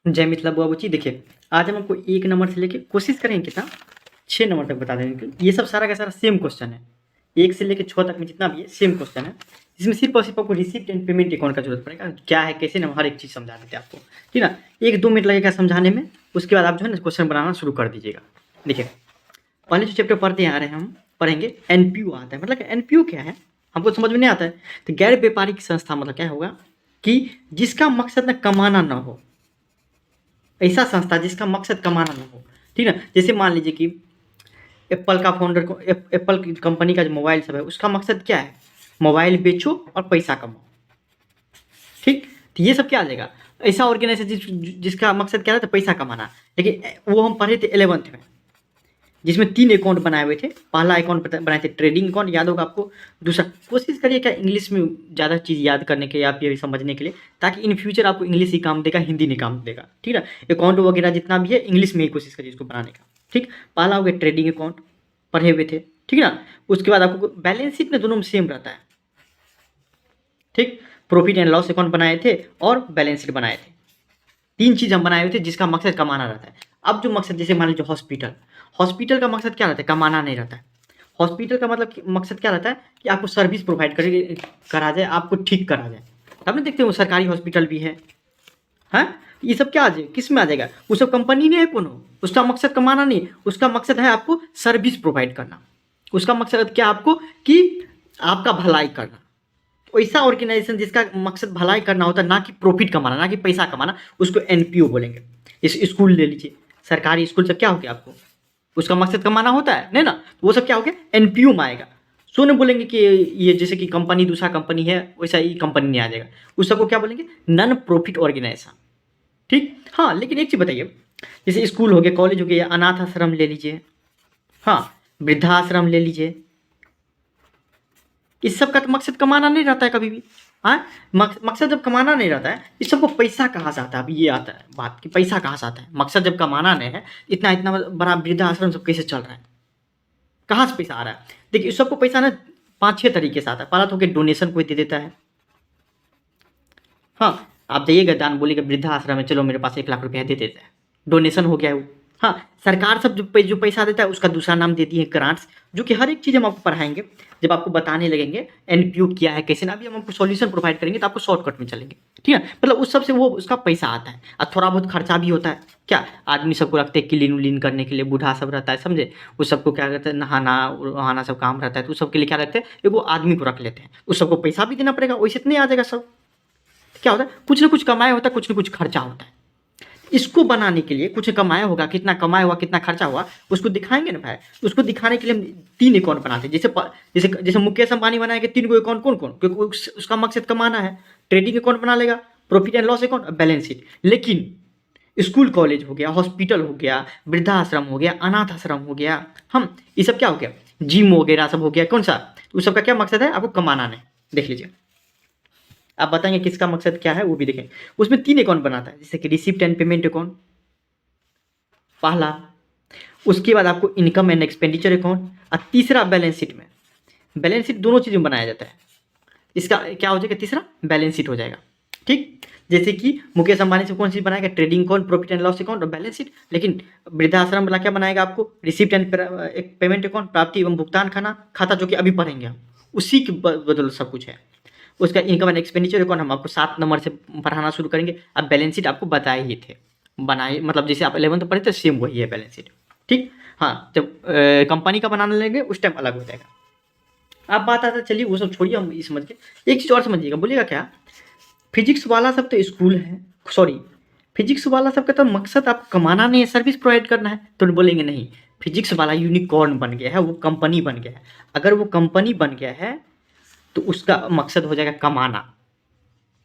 जय मिथिला बुआ बुची। देखिए, आज हम आपको 1 नंबर से लेके कोशिश करेंगे कितना 6 नंबर तक बता देंगे, क्योंकि ये सब सारा का सारा सेम क्वेश्चन है। 1 से लेके 6 तक में जितना भी है सेम क्वेश्चन है। इसमें सिर्फ और सिर्फ आपको रिसिप्ट एंड पेमेंट अकाउंट का जरूरत पड़ेगा। क्या है, कैसे ना, हर एक चीज़ समझा देते हैं आपको, ठीक है ना। 1-2 मिनट लगेगा समझाने में, उसके बाद आप जो है ना क्वेश्चन बनाना शुरू कर दीजिएगा। देखिए, पहले जो चैप्टर पढ़ते आ रहे हैं हम पढ़ेंगे एनपीयू आता है। मतलब एनपीयू क्या है हमको समझ में नहीं आता है। तो गैर व्यापारिक संस्था मतलब क्या होगा कि जिसका मकसद ना कमाना ना हो, ऐसा संस्था जिसका मकसद कमाना ना हो, ठीक है। जैसे मान लीजिए कि एप्पल का फाउंडर को एप्पल की कंपनी का जो मोबाइल सब है उसका मकसद क्या है, मोबाइल बेचो और पैसा कमाओ, ठीक। तो ये सब क्या आ जाएगा, ऐसा ऑर्गेनाइजेशन जिसका मकसद क्या था, पैसा कमाना। लेकिन वो हम पढ़े थे 11th में, जिसमें 3 अकाउंट बनाए हुए थे। पहला अकाउंट बनाए थे ट्रेडिंग अकाउंट, याद होगा आपको। दूसरा, कोशिश करिए क्या इंग्लिश में ज़्यादा चीज़ याद करने के या फिर समझने के लिए, ताकि इन फ्यूचर आपको इंग्लिश ही काम देगा, हिंदी नहीं काम देगा, ठीक है। अकाउंट वगैरह जितना भी है इंग्लिश में ही कोशिश करिए इसको बनाने का, ठीक। पहला हो गया ट्रेडिंग अकाउंट, पढ़े हुए थे, ठीक है ना। उसके बाद आपको बैलेंस शीट में दोनों में सेम रहता है, ठीक। प्रॉफिट एंड लॉस अकाउंट बनाए थे और बैलेंस शीट बनाए थे। 3 चीज़ हम बनाए हुए थे जिसका मकसद कमाना रहता है। अब जो मकसद, जैसे मान लीजिए हॉस्पिटल, हॉस्पिटल का मकसद क्या रहता है, कमाना नहीं रहता है। हॉस्पिटल का मतलब मकसद क्या रहता है कि आपको सर्विस प्रोवाइड करा जाए, आपको ठीक करा जाए। तब ना देखते हो सरकारी हॉस्पिटल भी है, हाँ। ये सब क्या आ जाए, किस में आ जाएगा, वो सब कंपनी नहीं है कोनो, उसका मकसद कमाना नहीं, उसका मकसद है आपको सर्विस प्रोवाइड करना। उसका मकसद क्या आपको कि आपका भलाई करना। वैसा ऑर्गेनाइजेशन जिसका मकसद भलाई करना होता है, ना कि प्रॉफिट कमाना, ना कि पैसा कमाना, उसको एनपीओ बोलेंगे। इस स्कूल ले लीजिए, सरकारी स्कूल से क्या हो गया, आपको उसका मकसद कमाना होता है नहीं ना, तो वो सब क्या हो गया, एनपीओ में आएगा। सो नहीं बोलेंगे कि ये जैसे कि कंपनी दूसरा कंपनी है वैसा ही कंपनी नहीं आ जाएगा, उस सबको क्या बोलेंगे, नॉन प्रॉफिट ऑर्गेनाइजेशन, ठीक। हाँ, लेकिन एक चीज़ बताइए, जैसे स्कूल हो गया, कॉलेज हो गया, अनाथ आश्रम ले लीजिए, हाँ, वृद्धाश्रम ले लीजिए, इस सब का तो मकसद कमाना नहीं रहता है कभी भी, हाँ। मकसद जब कमाना नहीं रहता है, इस सबको पैसा कहाँ से आता है, अभी ये आता है बात कि पैसा कहाँ से आता है। मकसद जब कमाना नहीं है, इतना इतना बड़ा वृद्धाश्रम सब कैसे चल रहा है, कहाँ से पैसा आ रहा है। देखिए, इस सबको पैसा ना 5-6 तरीके से आता है। पहला तो कि डोनेशन कोई दे देता है, हाँ। आप जाइएगा दान बोलिएगा वृद्धाश्रम में, चलो मेरे पास 1 लाख रुपया दे देता है, डोनेशन हो गया है वो, हाँ। सरकार सब जो पैसा देता है उसका दूसरा नाम देती है ग्रांट्स, जो कि हर एक चीज़ हम आपको पढ़ाएंगे जब आपको बताने लगेंगे एनपीओ क्या है कैसे ना। अभी हम आपको सॉल्यूशन प्रोवाइड करेंगे तो आपको शॉर्टकट में चलेंगे, ठीक है। मतलब उस सबसे वो उसका पैसा आता है, और थोड़ा बहुत खर्चा भी होता है। क्या आदमी सबको रखते हैं क्लीन उलीन करने के लिए, बूढ़ा सब रहता है, समझे, उस सबको क्या कहते हैं, नहाना वहाना सब काम रहता है, तो उस सबके लिए क्या रखते हैं, एगो आदमी को रख लेते हैं। उस सबको पैसा भी देना पड़ेगा, वैसे तो नहीं आ जाएगा सब। क्या होता है, कुछ ना कुछ कमाया होता है, कुछ ना कुछ खर्चा होता है। इसको बनाने के लिए कुछ कमाया होगा, कितना कमाया हुआ, कितना खर्चा हुआ, उसको दिखाएंगे ना भाई। उसको दिखाने के लिए हम 3 अकाउंट बनाते हैं। जैसे जैसे मुकेश अंबानी बनाएंगे 3 गो अकाउंट, कौन कौन, क्योंकि उसका मकसद कमाना है। ट्रेडिंग अकाउंट बना लेगा, profit and loss account, balance sheet. लेकिन स्कूल कॉलेज हो गया, हॉस्पिटल हो गया, वृद्धाश्रम हो गया, अनाथ आश्रम हो गया, हम ये सब क्या हो गया, जिम वगैरह सब हो गया, कौन सा, उस सबका क्या मकसद है, आपको कमाना नहीं। देख लीजिए, आप बताएंगे किसका मकसद क्या है वो भी देखें। उसमें 3 अकाउंट बनाता है, जैसे कि रिसिप्ट एंड पेमेंट अकाउंट पहला, उसके बाद आपको इनकम एंड एक्सपेंडिचर अकाउंट, और तीसरा बैलेंस शीट में। बैलेंस शीट दोनों चीज़ में बनाया जाता है। इसका क्या हो जाएगा, तीसरा बैलेंस शीट हो जाएगा, ठीक। जैसे कि मुकेश अंबानी से कौन सी बनाएगा, trading account, profit and loss account और बैलेंस शीट। लेकिन वृद्धाश्रम वाला क्या बनाएगा, आपको रिसिप्ट एंड पेमेंट अकाउंट, प्राप्ति एवं भुगतान खाता, जो कि अभी पढ़ेंगे हम, उसी के बदल सब कुछ है। उसका इनकम एंड एक्सपेंडिचर अकाउंट हम आपको 7 नंबर से पढ़ाना शुरू करेंगे। अब बैलेंस शीट आपको बताए ही थे, बनाए मतलब जैसे आप 11th पढ़े थे सेम वही है बैलेंस शीट, ठीक। हाँ, जब कंपनी का बनाने लगेंगे उस टाइम अलग हो जाएगा। अब बात आता है, चलिए वो सब छोड़िए, हम ये समझ के एक चीज़ और समझिएगा। बोलिएगा क्या, फिजिक्स वाला सब तो स्कूल है, सॉरी, फिजिक्स वाला सबका तो मकसद आप कमाना नहीं है, सर्विस प्रोवाइड करना है। तो बोलेंगे नहीं, फिजिक्स वाला यूनिकॉर्न बन गया है, वो कंपनी बन गया है। अगर वो कंपनी बन गया है तो उसका मकसद हो जाएगा कमाना,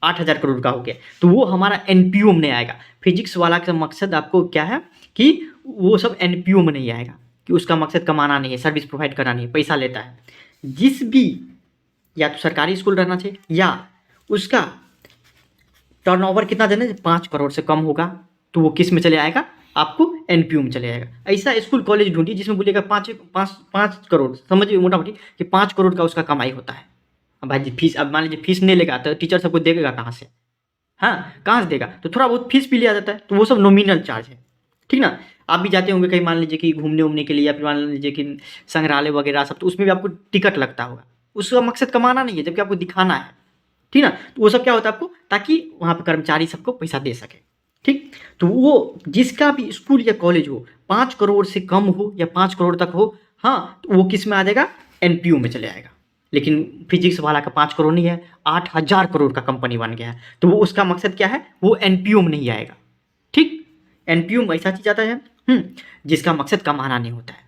8,000 करोड़ का हो गया, तो वो हमारा एनपीओ में नहीं आएगा। फिजिक्स वाला का मकसद आपको क्या है कि वो सब एनपीओ में नहीं आएगा, कि उसका मकसद कमाना नहीं है, सर्विस प्रोवाइड करना नहीं है, पैसा लेता है। जिस भी, या तो सरकारी स्कूल रहना चाहिए, या उसका टर्नओवर कितना देना है, 5 करोड़ से कम होगा, तो वो किस में चले आएगा, आपको एनपीओ में चले जाएगा। ऐसा स्कूल कॉलेज ढूंढिए जिसमें बोलिएगा 5 करोड़, समझिए मोटा मोटी कि 5 करोड़ का उसका कमाई होता है। अब भाई फीस, अब मान लीजिए फीस नहीं लेगा तो टीचर सबको देगा कहाँ से, हाँ, कहाँ से देगा? तो थोड़ा बहुत फीस भी लिया जाता है, तो वो सब नॉमिनल चार्ज है, ठीक ना? आप भी जाते होंगे कहीं मान लीजिए कि घूमने-वूमने के लिए या फिर मान लीजिए कि संग्रहालय वगैरह सब, तो उसमें भी आपको टिकट लगता होगा। उसका मकसद कमाना नहीं है, जबकि आपको दिखाना है, ठीक ना? तो वो सब क्या होता है आपको, ताकि वहाँ पे कर्मचारी सबको पैसा दे सके, ठीक? तो वो जिसका भी स्कूल या कॉलेज हो, 5 करोड़ से कम हो या 5 करोड़ तक हो, हाँ, तो वो किस में आ जाएगा? एनपीओ में चले आएगा। लेकिन फिजिक्स वाला का 5 करोड़ नहीं है, 8,000 करोड़ का कंपनी बन गया है, तो वो उसका मकसद क्या है? वो एनपीओ में नहीं आएगा, ठीक? एनपीओ में ऐसा चीज़ आता है जिसका मकसद कमाना नहीं होता है,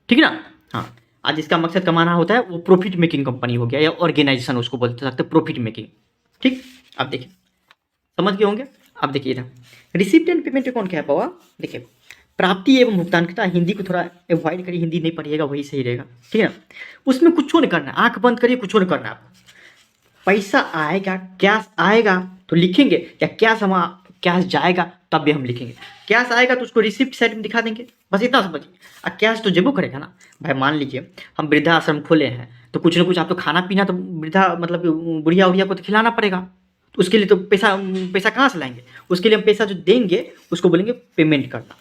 ठीक है ना? हाँ, आज जिसका मकसद कमाना होता है वो प्रॉफिट मेकिंग कंपनी हो गया या ऑर्गेनाइजेशन उसको बोलते सकते प्रॉफिट मेकिंग, ठीक? अब देखिए, समझ गए होंगे। अब देखिए इधर रिसिप्ट एंड पेमेंट अकाउंट क्या है बाबा? देखिए, प्राप्ति एवं भुगतान करता, हिंदी को थोड़ा अवॉइड करिए, हिंदी नहीं पढ़िएगा वही सही रहेगा, ठीक है ना? उसमें कुछ नहीं करना है, आंख बंद करिए, कुछ नहीं करना है आपको। पैसा आएगा, कैश आएगा तो लिखेंगे, या कैश जाएगा तब भी हम लिखेंगे। कैश आएगा तो उसको रिसिप्ट साइड में दिखा देंगे, बस इतना समझिए। और कैश तो जेबो करेगा ना भाई। मान लीजिए हम वृद्धाश्रम खोले हैं, तो कुछ ना कुछ आप तो खाना पीना तो वृद्धा मतलब बुढ़िया उढ़िया को तो खिलाना पड़ेगा, तो उसके लिए तो पैसा पैसा कहाँ से लाएंगे? उसके लिए हम पैसा जो देंगे उसको बोलेंगे पेमेंट करना।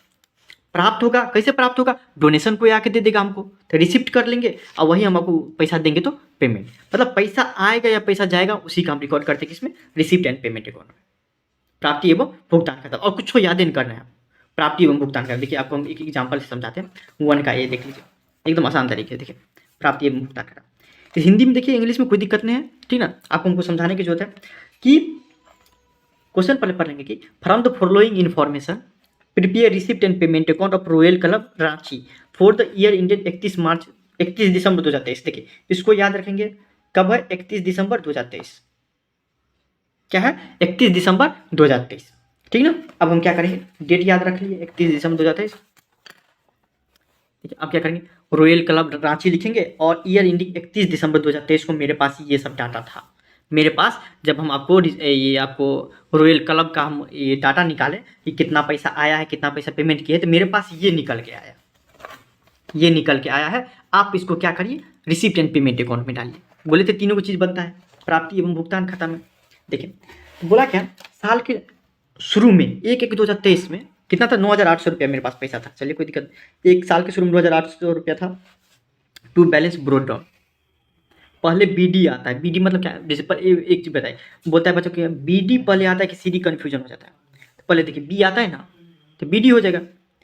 प्राप्त होगा, कैसे प्राप्त होगा? डोनेशन कोई आके दे देगा हमको, तो रिसिप्ट कर लेंगे और वही हम आपको पैसा देंगे तो पेमेंट। मतलब पैसा आएगा या पैसा जाएगा उसी का हम रिकॉर्ड करते हैं किसमें? रिसिप्ट एंड पेमेंट अकाउंट में। प्राप्ति एवं भुगतान खाता, और कुछ याद नहीं करना है। प्राप्ति एवं भुगतान खाता, देखिए आपको हम एक एग्जाम्पल से समझाते हैं। 1 का ये देख लीजिए, एकदम आसान तरीके। देखिए प्राप्ति एवं भुगतान खाता, इस हिंदी में देखिए, इंग्लिश में कोई दिक्कत नहीं है, ठीक ना? आपको हमको समझाने की जरूरत है कि क्वेश्चन पहले पढ़ लेंगे कि from the following information prepare receipt and payment account of royal club Ranchi for the year Indian 31 दिसंबर 2023। देखिए इसको याद रखेंगे, कब है? 31 दिसंबर 2023। क्या है? 31 दिसंबर 2023, ठीक ना? अब हम क्या करेंगे, डेट याद रख लिए 31 दिसंबर 2023। ठीक है, अब क्या करेंगे, रॉयल क्लब रांची लिखेंगे और ईयर इंडिंग 31 दिसंबर 2023 को मेरे पास ये सब डाटा था। मेरे पास जब हम आपको ये आपको रॉयल क्लब का हम ये डाटा निकाले कि कितना पैसा आया है, कितना पैसा पेमेंट किया है, तो मेरे पास ये निकल के आया, ये निकल के आया है। आप इसको क्या करिए, रिसिप्ट एंड पेमेंट अकाउंट में डालिए। बोले थे तीनों को चीज़ बनता है प्राप्ति एवं भुगतान खाता में। देखिए तो बोला क्या, साल के शुरू में 1/1/2023 में कितना था? 9,800 रुपया मेरे पास पैसा था। चलिए कोई दिक्कत, एक साल के शुरू में 9,800 रुपया था। टू बैलेंस ब्रोड डाउन, पहले बीडी आता है। बीडी मतलब क्या? जैसे पर एक चीज़ बताइए, बोलता है बच्चों कि बीडी पहले आता है कि सीडी कन्फ्यूजन हो जाता है। तो पहले देखिए बी आता है ना, तो बीडी हो जाएगा।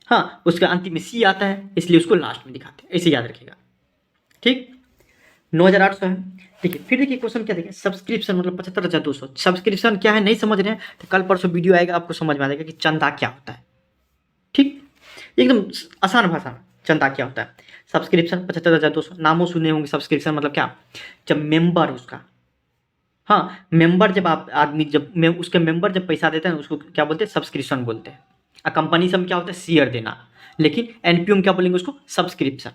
हाँ, उसका अंतिम में सी आता है, इसलिए उसको लास्ट में दिखाते हैं, ऐसे याद रखिएगा, ठीक? 9,800 है। देखिए फिर देखिए क्वेश्चन क्या, देखिए सब्सक्रिप्शन मतलब 75,200। सब्सक्रिप्शन क्या है नहीं समझ रहे हैं तो कल परसों वीडियो आएगा, आपको समझ में आ जाएगा कि चंदा क्या होता है, ठीक? एकदम आसान भाषा में चंदा क्या होता है। सब्सक्रिप्शन 75,200, नामों सुने होंगे। सब्सक्रिप्शन मतलब क्या? जब मेंबर उसका, हाँ मेंबर, जब आप आदमी जब उसके मेंबर जब पैसा देते हैं उसको क्या बोलते हैं? सब्सक्रिप्शन बोलते हैं। और कंपनी से क्या होता है? शेयर देना। लेकिन एनपीओ में क्या बोलेंगे उसको? सब्सक्रिप्शन,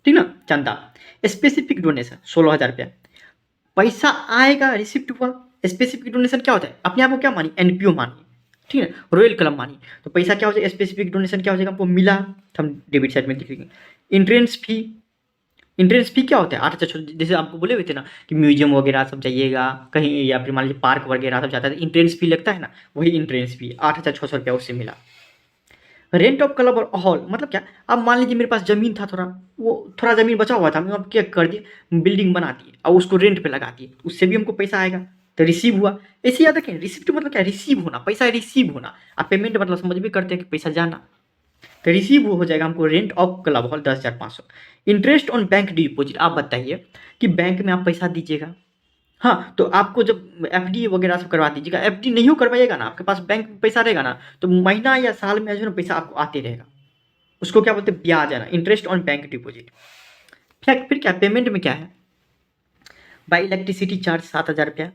ठीक ना? चंदा। स्पेसिफिक डोनेशन 16,000 रुपया पैसा आएगा, रिसिप्ट हुआ। स्पेसिफिक डोनेशन क्या होता है? अपने आप को क्या मानिए? एनपीओ मानिए, ठीक है? रॉयल क्लब मानिए। तो पैसा क्या हो जाएगा? स्पेसिफिक डोनेशन क्या हो जाएगा? हमको मिला, तो हम डेबिट साइड में लिखेंगे। इंट्रेंस फी, इंट्रेंस फी क्या होता है? 8,000। जैसे आपको बोले हुए थे ना कि म्यूजियम वगैरह सब जाइएगा कहीं, या फिर मान लीजिए पार्क वगैरह सब जाता है तो इंट्रेंस फी लगता है ना, वही इंट्रेंस फी 8,600 रुपया उससे मिला। रेंट ऑफ क्लब और हॉल मतलब क्या? अब मान लीजिए मेरे पास ज़मीन था, थोड़ा ज़मीन बचा हुआ था, मैं अब क्या कर दिए, बिल्डिंग बना दिए और उसको रेंट पे लगा दिए, उससे भी हमको पैसा आएगा, तो रिसीव हुआ। ऐसे याद रखें, रिसिप्ट मतलब क्या? रिसीव होना, पैसा रिसीव होना। और पेमेंट मतलब समझ भी करते हैं कि पैसा जाना, तो रिसीव हो जाएगा हमको rent of club hall 10,500। Interest on bank deposit, आप बताइए कि बैंक में आप पैसा दीजिएगा, हाँ, तो आपको जब एफडी वगैरह सब करवा दीजिएगा, एफडी नहीं हो करवाइएगा ना, आपके पास बैंक में पैसा रहेगा ना, तो महीना या साल में जो है ना पैसा आपको आते रहेगा, उसको क्या बोलते हैं? ब्याज है ना, इंटरेस्ट ऑन बैंक डिपॉजिट। फिर क्या पेमेंट में क्या है? बाई इलेक्ट्रिसिटी चार्ज 7,000 रुपया।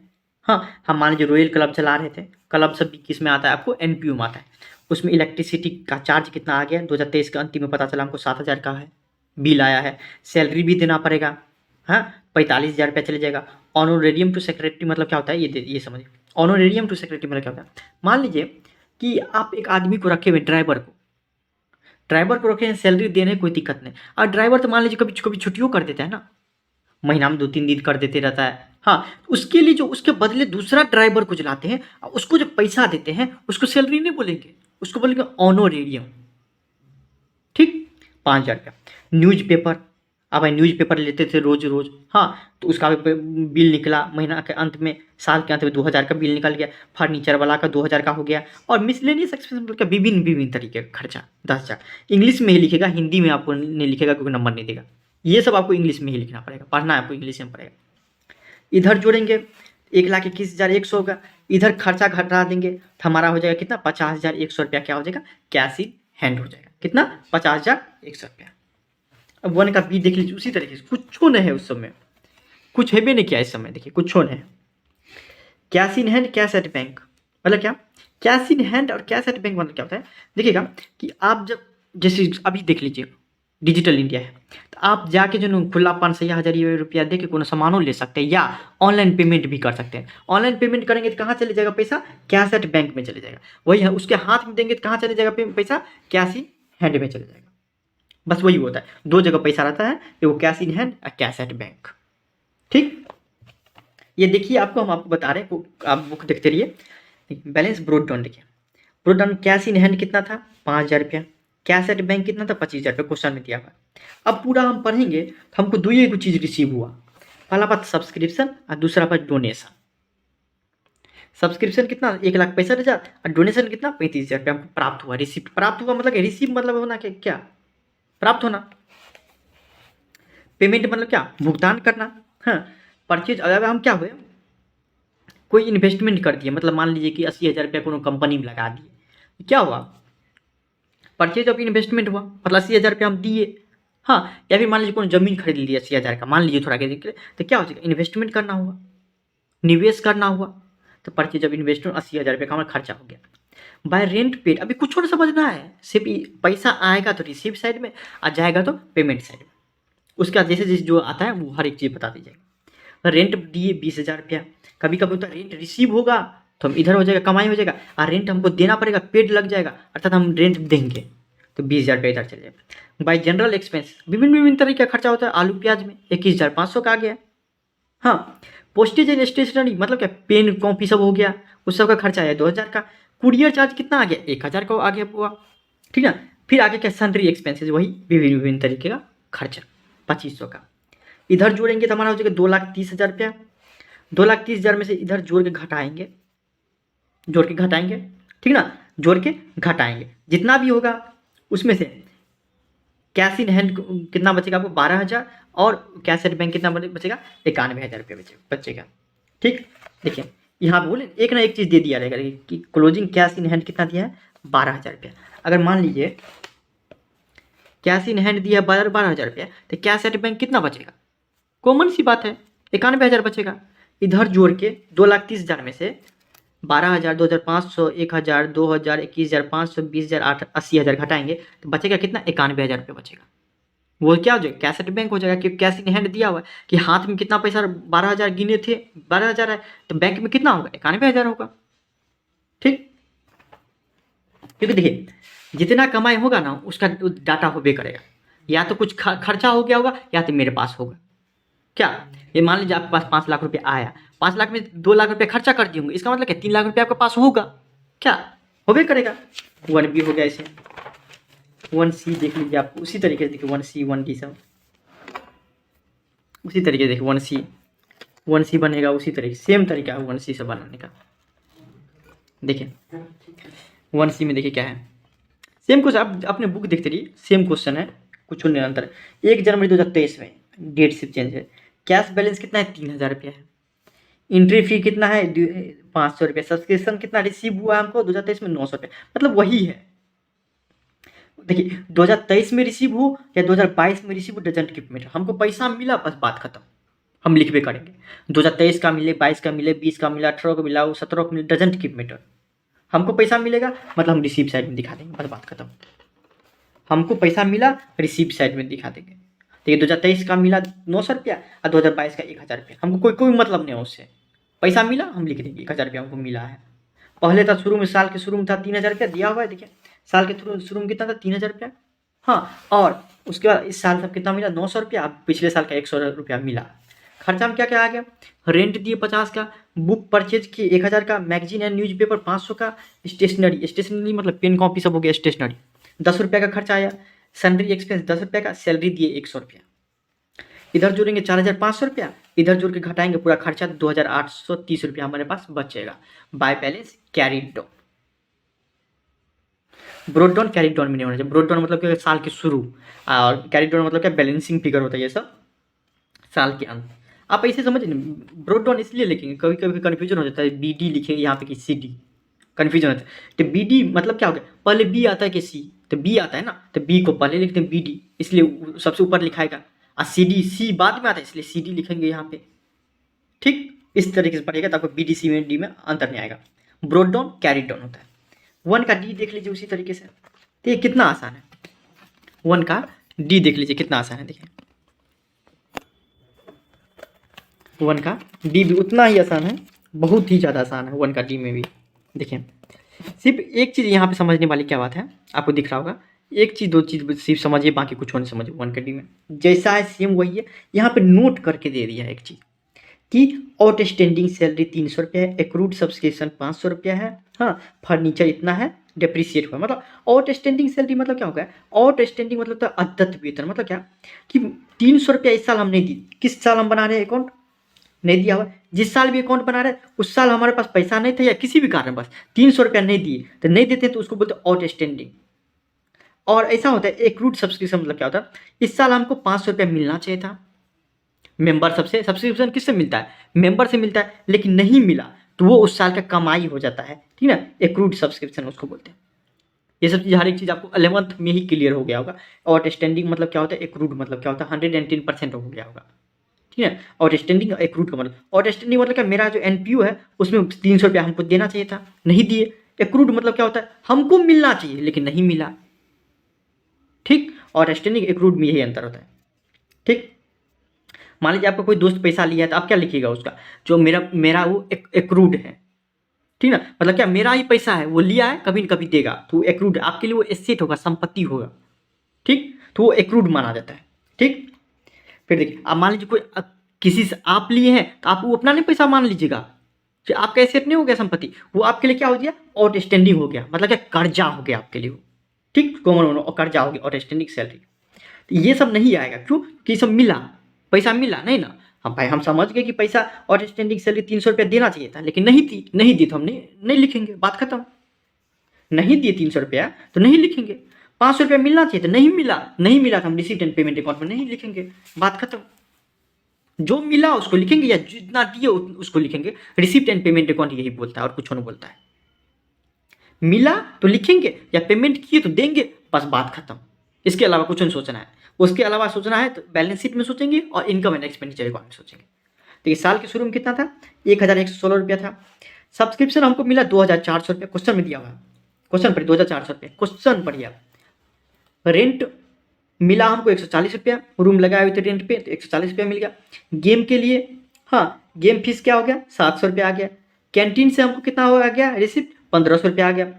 हाँ, हम मान लीजिए रॉयल क्लब चला रहे थे, क्लब सब किस में आता है? आपको एनपीयू में आता है। उसमें इलेक्ट्रिसिटी का चार्ज कितना आ गया? 2023 के अंतिम में पता चला हमको 7,000 का है, बिल आया है। सैलरी भी देना पड़ेगा, हाँ, 45,000 रुपया चले जाएगा। ऑनोरेरियम टू सेक्रेटरी मतलब क्या होता है? ये समझिए। ऑनोरेरियम टू सेक्रेटरी मतलब क्या होता है? मान लीजिए कि आप एक आदमी को रखे हुए, ड्राइवर को रखे हैं, सैलरी देने कोई दिक्कत नहीं। और ड्राइवर तो मान लीजिए कभी कभी छुट्टियों कर देता है ना, महीना में 2-3 दिन कर देते रहता है। हाँ, उसके लिए जो उसके बदले दूसरा ड्राइवर को जो लाते हैं उसको जो पैसा देते हैं उसको सैलरी नहीं बोलेंगे, उसको बोलेंगे ऑनोरेरियम। ठीक, 5,000 रुपया। न्यूज़पेपर, अब भाई न्यूज़पेपर लेते थे रोज रोज, हाँ, तो उसका भी बिल निकला महीना के अंत में, साल के अंत में 2,000 का बिल निकल गया। फर्नीचर वाला का 2,000 का हो गया। और मिसलेनियस एक्सपेंस का विभिन्न विभिन्न तरीके का खर्चा 10,000। इंग्लिश में ही लिखेगा, हिंदी में आपको नहीं लिखेगा क्योंकि नंबर नहीं देगा। ये सब आपको इंग्लिश में ही लिखना पड़ेगा, पढ़ना आपको इंग्लिश में पड़ेगा। इधर जोड़ेंगे 1,21,100 का, इधर खर्चा घटा देंगे तो हमारा हो जाएगा कितना, 50,100 रुपया क्या हो जाएगा, कैश इन हैंड हो जाएगा। कितना, 50,100 रुपया। अब 1 का बी देख लीजिए, उसी तरीके से कुछ नहीं है उस समय, कुछ है भी नहीं किया इस समय, देखिए कुछ नहीं है। Cash in hand, cash at bank, मतलब क्या, कैश इन हैंड और कैश एट बैंक मतलब क्या होता है, देखिएगा कि आप जब, जैसे अभी देख लीजिए डिजिटल इंडिया है, तो आप जाके जो खुला 5,000 रुपया दे के कोनो सामानों ले सकते हैं या ऑनलाइन पेमेंट भी कर सकते हैं। ऑनलाइन पेमेंट करेंगे तो कहाँ चले जाएगा पैसा, कैश एट बैंक में चले जाएगा। वही है, उसके हाथ में देंगे तो कहाँ चले जाएगा पैसा, कैश इन हैंड में चले जाएगा। बस वही होता है, 2 जगह पैसा रहता है, वो कैश इन हैंड और कैश एट बैंक। ठीक, ये देखिए आपको बता रहे हैं, आप बुक देखते रहिए। बैलेंस ब्रोड डाउन देखिए, broad down cash in hand कितना था, 5,000 रुपया, कैश एट बैंक कितना था, 25,000 रुपया, क्वेश्चन में दिया हुआ। अब पूरा हम पढ़ेंगे तो हमको 2 ही चीज़ रिसीव हुआ, पहला बात सब्सक्रिप्शन और दूसरा बात डोनेशन। सब्सक्रिप्शन कितना, 1,65,000 और डोनेशन कितना, 35,000 रुपया हमको प्राप्त हुआ। रिसिप्ट प्राप्त हुआ मतलब रिसीव मतलब होना क्या, प्राप्त होना। पेमेंट मतलब क्या, भुगतान करना। हाँ, परचेज, अगर हम क्या हुए, कोई इन्वेस्टमेंट कर दिए, मतलब मान लीजिए कि 80,000 रुपया कोनो कंपनी में लगा दिए, क्या हुआ, परचेज ऑफ इन्वेस्टमेंट हुआ, मतलब 80,000 रुपया हम दिए। हाँ, या फिर मान लीजिए कोनो जमीन खरीद लिया 80,000 का, मान लीजिए थोड़ा के लिए, तो क्या हो जाएगा, इन्वेस्टमेंट करना हुआ, निवेश करना हुआ, तो परचेज ऑफ इन्वेस्टमेंट 80,000 रुपये का हमारा खर्चा हो गया। बाय रेंट पेड, अभी कुछ और समझना है, सिर्फ पैसा आएगा तो रिसीव साइड में, आ जाएगा तो पेमेंट साइड में। उसका जैसे जैसे जो आता है वो हर एक चीज़ बता दी जाएगी। रेंट दिए 20,000 रुपया, कभी कभी होता है रेंट रिसीव होगा तो हम इधर हो जाएगा, कमाई हो जाएगा, और रेंट हमको देना पड़ेगा, पेड लग जाएगा, अर्थात हम रेंट देंगे तो 20,000 रुपया इधर चले जाएगा। बाई जनरल एक्सपेंस, विभिन्न विभिन्न तरीके का खर्चा होता है। आलू प्याज में 21,500 का आ गया। हाँ, पोस्टेज एंड स्टेशनरी मतलब क्या, पेन कॉपी सब हो गया, उस सब का खर्चा है 2,000 का। कुरियर चार्ज कितना आ गया, 1,000 का आ गया हुआ। ठीक है, फिर आगे क्या, सन्ड्री एक्सपेंसेस, वही विभिन्न विभिन्न तरीके का खर्चा 2,500 का। इधर जोड़ेंगे तो हमारा हो जाएगा 2,30,000 रुपया। 2,30,000 में से इधर जोड़ के घटाएंगे, ठीक ना, जोड़ के घटाएंगे, जितना भी होगा उसमें से कैश इन हैंड कितना बचेगा आपको, 12,000, और कैश एट बैंक कितना बचेगा, 91,000 रुपया बचेगा। ठीक, देखिए यहाँ बोले एक ना एक चीज़ दे दिया रहेगा कि क्लोजिंग कैश इन हैंड कितना दिया है, 12,000 रुपया। अगर मान लीजिए कैश इन हैंड दिया 12,000 रुपया, तो कैश एट बैंक कितना बचेगा, कॉमन सी बात है, 91,000 बचेगा। इधर जोड़ के 2,30,000 में से 12,000, 2,500, 1,000, 2,000, 21,500, 20,000, 80,000 घटाएंगे तो बचेगा कितना, 91,000 रुपये बचेगा। वो क्या हो जाएगा, कैश एट बैंक हो जाएगा, क्योंकि कैश इन हैंड दिया हुआ है कि हाथ में कितना पैसा, 12,000 गिने थे, 12,000 है, तो बैंक में कितना होगा, 91,000 होगा। ठीक, क्योंकि देखिए जितना कमाई होगा ना उसका डाटा होबे करेगा, या तो कुछ खर्चा हो गया होगा या तो मेरे पास होगा। क्या, ये मान लीजिए आपके पास 5 लाख रुपये आया, 5 लाख में 2 लाख रुपये खर्चा कर दिए होंगे, इसका मतलब क्या, 3 लाख रुपये आपके पास होगा, क्या होबे करेगा। 1B हो गया, ऐसे 1C देख लीजिए, आपको उसी तरीके से देखिए 1C 1D सब उसी तरीके से देखिए 1C बनेगा, उसी तरीके सेम तरीका है 1C से बनाने का। देखिए 1C में देखिए क्या है, सेम कुछ आप अपने बुक देखते रहिए, सेम क्वेश्चन है, कुछ नहीं अंतर। 1 जनवरी 2023 में डेट सिर्फ चेंज है। कैश बैलेंस कितना है, 3,000 रुपया है। एंट्री फी कितना है, 500 रुपये। सब्सक्रिप्शन कितना रिसीव हुआ हमको 2023 में, 900 रुपये, मतलब वही है। देखिए 2023 में रिसीव हो या 2022 में रिसीव हो, डजंट कीप मैटर, हमको पैसा मिला बस बात खत्म, हम लिखबे करेंगे। 2023 का मिले, 22 का मिले, 20 का मिला, 18 का मिला, 17 का मिले, डजंट कीप मैटर, हमको पैसा मिलेगा मतलब हम रिसीव साइड में दिखा देंगे, बस बात खत्म। हमको पैसा मिला, रिसीव साइड में दिखा देंगे। देखिए 2023 का मिला 900 रुपया और 2022 का 1,000 रुपया, हमको कोई मतलब नहीं है उससे, पैसा मिला हम लिख देंगे 1,000 रुपया हमको मिला है। पहले था शुरू में, साल के शुरू में था 3,000 रुपया दिया हुआ है, देखिए साल के शुरू में कितना था, 3,000 रुपया। हाँ, और उसके बाद इस साल सब कितना मिला, 900 रुपया, पिछले साल का 100 रुपया मिला। खर्चा में क्या क्या आ गया, रेंट दिए 50 का, बुक परचेज किए 1000 का, मैगजीन एंड न्यूज़पेपर 500 का, स्टेशनरी, स्टेशनरी मतलब पेन कॉपी सब हो गया स्टेशनरी, 10 रुपये का खर्चा आया, सैलरी एक्सपेंस 10 रुपये का, सैलरी दिए 100 रुपया, इधर जोड़ेंगे 4500 रुपया, इधर जोड़ के घटाएंगे पूरा खर्चा 2830 रुपया हमारे पास बचेगा। By balance carried down, broad down carried down में नहीं होना चाहिए। ब्रोड डाउन मतलब क्या, साल के शुरू, और कैरिड डाउन मतलब क्या, बैलेंसिंग फिगर होता है ये सब साल के अंत। आप ऐसे समझ, ब्रोड डाउन इसलिए लिखेंगे, कभी कभी कन्फ्यूजन हो जाता है, बी डी लिखेंगे यहाँ पे कि सी डी, कन्फ्यूजन होता है। तो बी डी मतलब क्या हो गया, पहले बी आता है कि सी, तो बी आता है ना, तो बी को पहले लिखते हैं बी डी, इसलिए सबसे ऊपर लिखाएगा, और सी डी सी बाद में आता है इसलिए सी डी लिखेंगे यहाँ पे। ठीक, इस तरीके से पढ़ेगा तो आपको बी डी सी में डी में अंतर नहीं आएगा। ब्रोड डाउन कैरिड डाउन होता है। 1 का डी देख लीजिए उसी तरीके से, तो ये कितना आसान है, 1 का डी देख लीजिए कितना आसान है, देखिए 1 का डी भी उतना ही आसान है, बहुत ही ज़्यादा आसान है 1 का डी में भी। देखिए सिर्फ एक चीज़ यहाँ पे समझने वाली क्या बात है, आपको दिख रहा होगा, एक चीज़ दो चीज़ सिर्फ समझिए, बाकी कुछ नहीं समझिए। 1 का डी में जैसा है सेम वही है, यहाँ पे नोट करके दे दिया है एक चीज़ कि आउटस्टैंडिंग सैलरी 300 रुपया है, एक्रूड सब्सक्रिप्शन 500 रुपया है, हाँ फर्नीचर इतना है, डेप्रिसिएट हुआ, मतलब आउटस्टैंडिंग सैलरी मतलब क्या होगा, आउटस्टैंडिंग मतलब तो अद्यत वेतन, मतलब क्या कि 300 रुपया इस साल हम नहीं दी, किस साल हम बना रहे हैं अकाउंट, नहीं दिया हुआ, जिस साल भी अकाउंट बना रहे उस साल हमारे पास पैसा नहीं था या किसी भी कारण बस 300 रुपया नहीं दिए, तो नहीं देते तो उसको बोलते आउटस्टैंडिंग। और ऐसा होता है एक्रूड सब्सक्रिप्शन मतलब क्या होता है, इस साल हमको 500 रुपया मिलना चाहिए था मेंबर सबसे, सब्सक्रिप्शन किससे मिलता है, मेंबर से मिलता है, लेकिन नहीं मिला तो वो उस साल का कमाई हो जाता है, ठीक है, एक्रूड सब्सक्रिप्शन उसको बोलते हैं। ये सब चीज़, हर एक चीज़ आपको 11th में ही क्लियर हो गया होगा। आउटस्टैंडिंग मतलब क्या होता है, एक्रूड मतलब क्या होता है, 110% हो गया होगा, ठीक है। आउटस्टैंडिंग एक्रूड का मतलब, आउटस्टैंडिंग मतलब क्या, मेरा जो एनपीयू है उसमें 300 रुपया हमको देना चाहिए था, नहीं दिए। एक्रूड मतलब क्या होता है, हमको मिलना चाहिए लेकिन नहीं मिला, ठीक। आउटस्टैंडिंग एक्रूड में यही अंतर होता है, ठीक। मान लीजिए आपका कोई दोस्त पैसा लिया है तो आप क्या लिखिएगा उसका, जो मेरा मेरा वो एक्रूड है, ठीक ना, मतलब क्या मेरा ही पैसा है, वो लिया है कभी न कभी देगा, तो एक्रूड आपके लिए वो एसेट होगा, संपत्ति होगा, ठीक, तो वो एक्रूड माना जाता है, ठीक। फिर देखिए आप मान लीजिए कोई किसी से आप लिए हैं तो आप वो अपना नहीं पैसा मान लीजिएगा, जो आपका एसेट नहीं हो गया संपत्ति, वो आपके लिए क्या हो गया, आउटस्टैंडिंग हो गया, मतलब क्या कर्जा हो गया आपके लिए वो, ठीक, कॉमन और कर्जा हो गया, आउटस्टैंडिंग सैलरी। तो ये सब नहीं आएगा, क्यों कि सब मिला, पैसा मिला नहीं ना, हम भाई हम समझ गए कि पैसा आउटस्टैंडिंग सैलरी 300 रुपया देना चाहिए था लेकिन नहीं दी, नहीं दी तो हम नहीं लिखेंगे, बात खत्म। नहीं दिए 300 रुपया तो नहीं लिखेंगे, 500 रुपया मिलना चाहिए तो नहीं मिला, नहीं मिला तो हम रिसीप्ट एंड पेमेंट अकाउंट में नहीं लिखेंगे, बात खत्म। जो मिला उसको लिखेंगे या जितना दिए उसको लिखेंगे, रिसीप्ट एंड पेमेंट अकाउंट यही बोलता है और कुछ नहीं बोलता है। मिला तो लिखेंगे या पेमेंट किए तो देंगे, बस बात खत्म। इसके अलावा कुछ नहीं सोचना है, उसके अलावा सोचना है तो बैलेंस शीट में सोचेंगे और इनकम एंड एक्सपेंडिचर अकाउंट में सोचेंगे। देखिए साल के शुरू में कितना था, 1116 रुपया था। सब्सक्रिप्शन हमको मिला 2400 रुपया, क्वेश्चन में दिया हुआ है, क्वेश्चन पढ़िए 2400 रुपया, क्वेश्चन पढ़िए आप। रेंट मिला हमको 140 रुपया, रूम लगाए हुए थे रेंट पे तो 140 रुपया मिल गया। गेम के लिए, हाँ गेम फीस क्या हो गया, 700 रुपया आ गया। कैंटीन से हमको कितना हो गया रिसिप्ट, 1500 रुपया आ गया।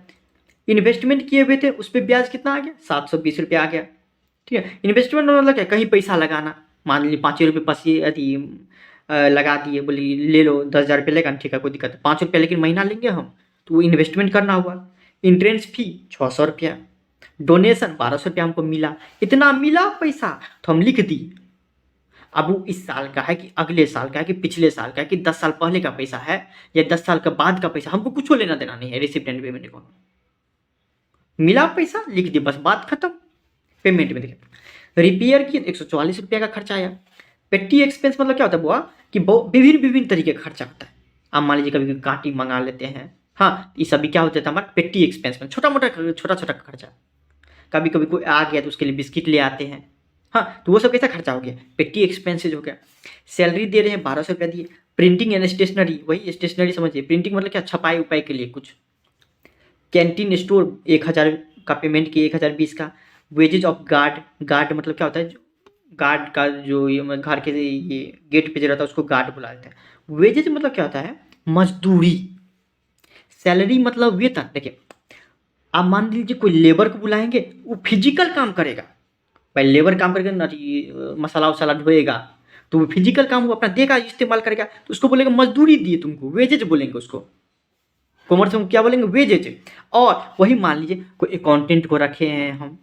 इन्वेस्टमेंट किए हुए थे उस पर ब्याज कितना आ गया, 720 रुपया आ गया, ठीक है। इन्वेस्टमेंट मतलब क्या, कहीं पैसा लगाना, मान लीजिए 5 रुपये पसी अथी लगा दिए, बोली ले लो 10,000 रुपया लेगा, ठीक है कोई दिक्कत नहीं, 5 रुपया लेकिन महीना लेंगे हम, तो वो इन्वेस्टमेंट करना हुआ। इंट्रेंस फी 600 रुपया, डोनेशन 1200 रुपया हमको मिला, इतना मिला पैसा तो हम लिख दिए। अब वो इस साल का है कि अगले साल का है कि पिछले साल का है कि 10 साल पहले का पैसा है या 10 साल का बाद का पैसा, हमको कुछ लेना देना नहीं है, रिसिप्ट एंड पेमेंट अकाउंट मिला पैसा लिख दिया, बस बात खत्म। पेमेंट में देखिए रिपेयर की 144 रुपया का खर्चा आया। पेटी एक्सपेंस मतलब क्या होता है बुआ, कि विभिन्न विभिन्न तरीके का खर्चा होता है। आप मान लीजिए कभी कांटी मंगा लेते हैं, हाँ ये सभी क्या होता है हमारा पेटी एक्सपेंस में, छोटा छोटा खर्चा। कभी कभी कोई आ गया तो उसके लिए बिस्किट ले आते हैं, हाँ तो वो सब कैसा खर्चा हो गया, पेटी एक्सपेंसेज हो गया। सैलरी दे रहे हैं 1200 रुपया दिए। प्रिंटिंग एंड स्टेशनरी, वही स्टेशनरी समझिए, प्रिंटिंग मतलब क्या, छपाई उपाई के लिए कुछ। कैंटीन स्टोर 1000 का पेमेंट किए, 1020 का। वेजेज ऑफ गार्ड, गार्ड मतलब क्या होता है, गार्ड का जो ये घर के ये गेट पे जो रहता है उसको गार्ड बुला देते हैं। वेजेज मतलब क्या होता है, मजदूरी। सैलरी मतलब वेतन। देखिए आप मान लीजिए कोई लेबर को बुलाएंगे, वो फिजिकल काम करेगा, भाई लेबर काम करेगा ना, मसाला वसाला ढोएगा, तो वो फिजिकल काम वो अपना देह का इस्तेमाल करेगा, तो उसको बोलेंगे मजदूरी दिए तुमको, वेजेज बोलेंगे उसको। कॉमर्स में क्या बोलेंगे? वेजेज। और वही मान लीजिए कोई अकाउंटेंट को रखे हैं हम,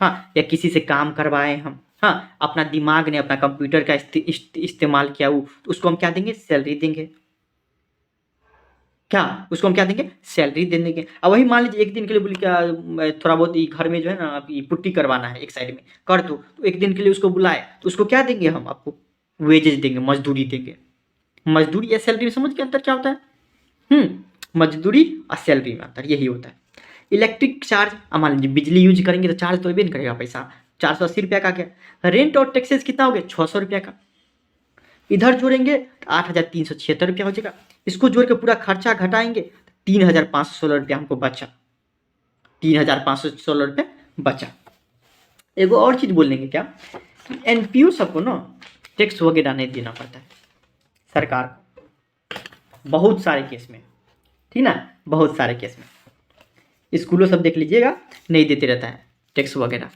हाँ, या किसी से काम करवाए हम, हाँ, अपना दिमाग ने अपना कंप्यूटर का इस्तेमाल किया वो, तो उसको हम क्या देंगे? सैलरी देंगे। क्या उसको हम क्या देंगे? सैलरी दे देंगे। अब वही मान लीजिए एक दिन के लिए बोले क्या थोड़ा बहुत ये घर में जो है ना अभी पुट्टी करवाना है एक साइड में, कर दो, तो एक दिन के लिए उसको बुलाए, तो उसको क्या देंगे हम? आपको वेजेज देंगे, मजदूरी देंगे। मजदूरी या सैलरी में समझ के अंतर क्या होता है? मजदूरी और सैलरी में अंतर यही होता है। इलेक्ट्रिक चार्ज, अब मान लीजिए बिजली यूज करेंगे तो चार्ज तो नहीं करेगा पैसा, 480 रुपया का क्या। रेंट और टैक्सेस कितना हो गया? 600 रुपया का। इधर जोड़ेंगे तो 8,376 रुपया हो जाएगा। इसको जोड़ के पूरा खर्चा घटाएंगे, 3,516 रुपया हमको बचा। 3,516 रुपया बचा। एगो और चीज बोल देंगे क्या कि एनपीओ सबको ना टैक्स वगैरह नहीं देना पड़ता है सरकार को, बहुत सारे केस में, ठीक ना, बहुत सारे केस में। स्कूलों सब देख लीजिएगा, नहीं देते रहता है टैक्स वगैरह,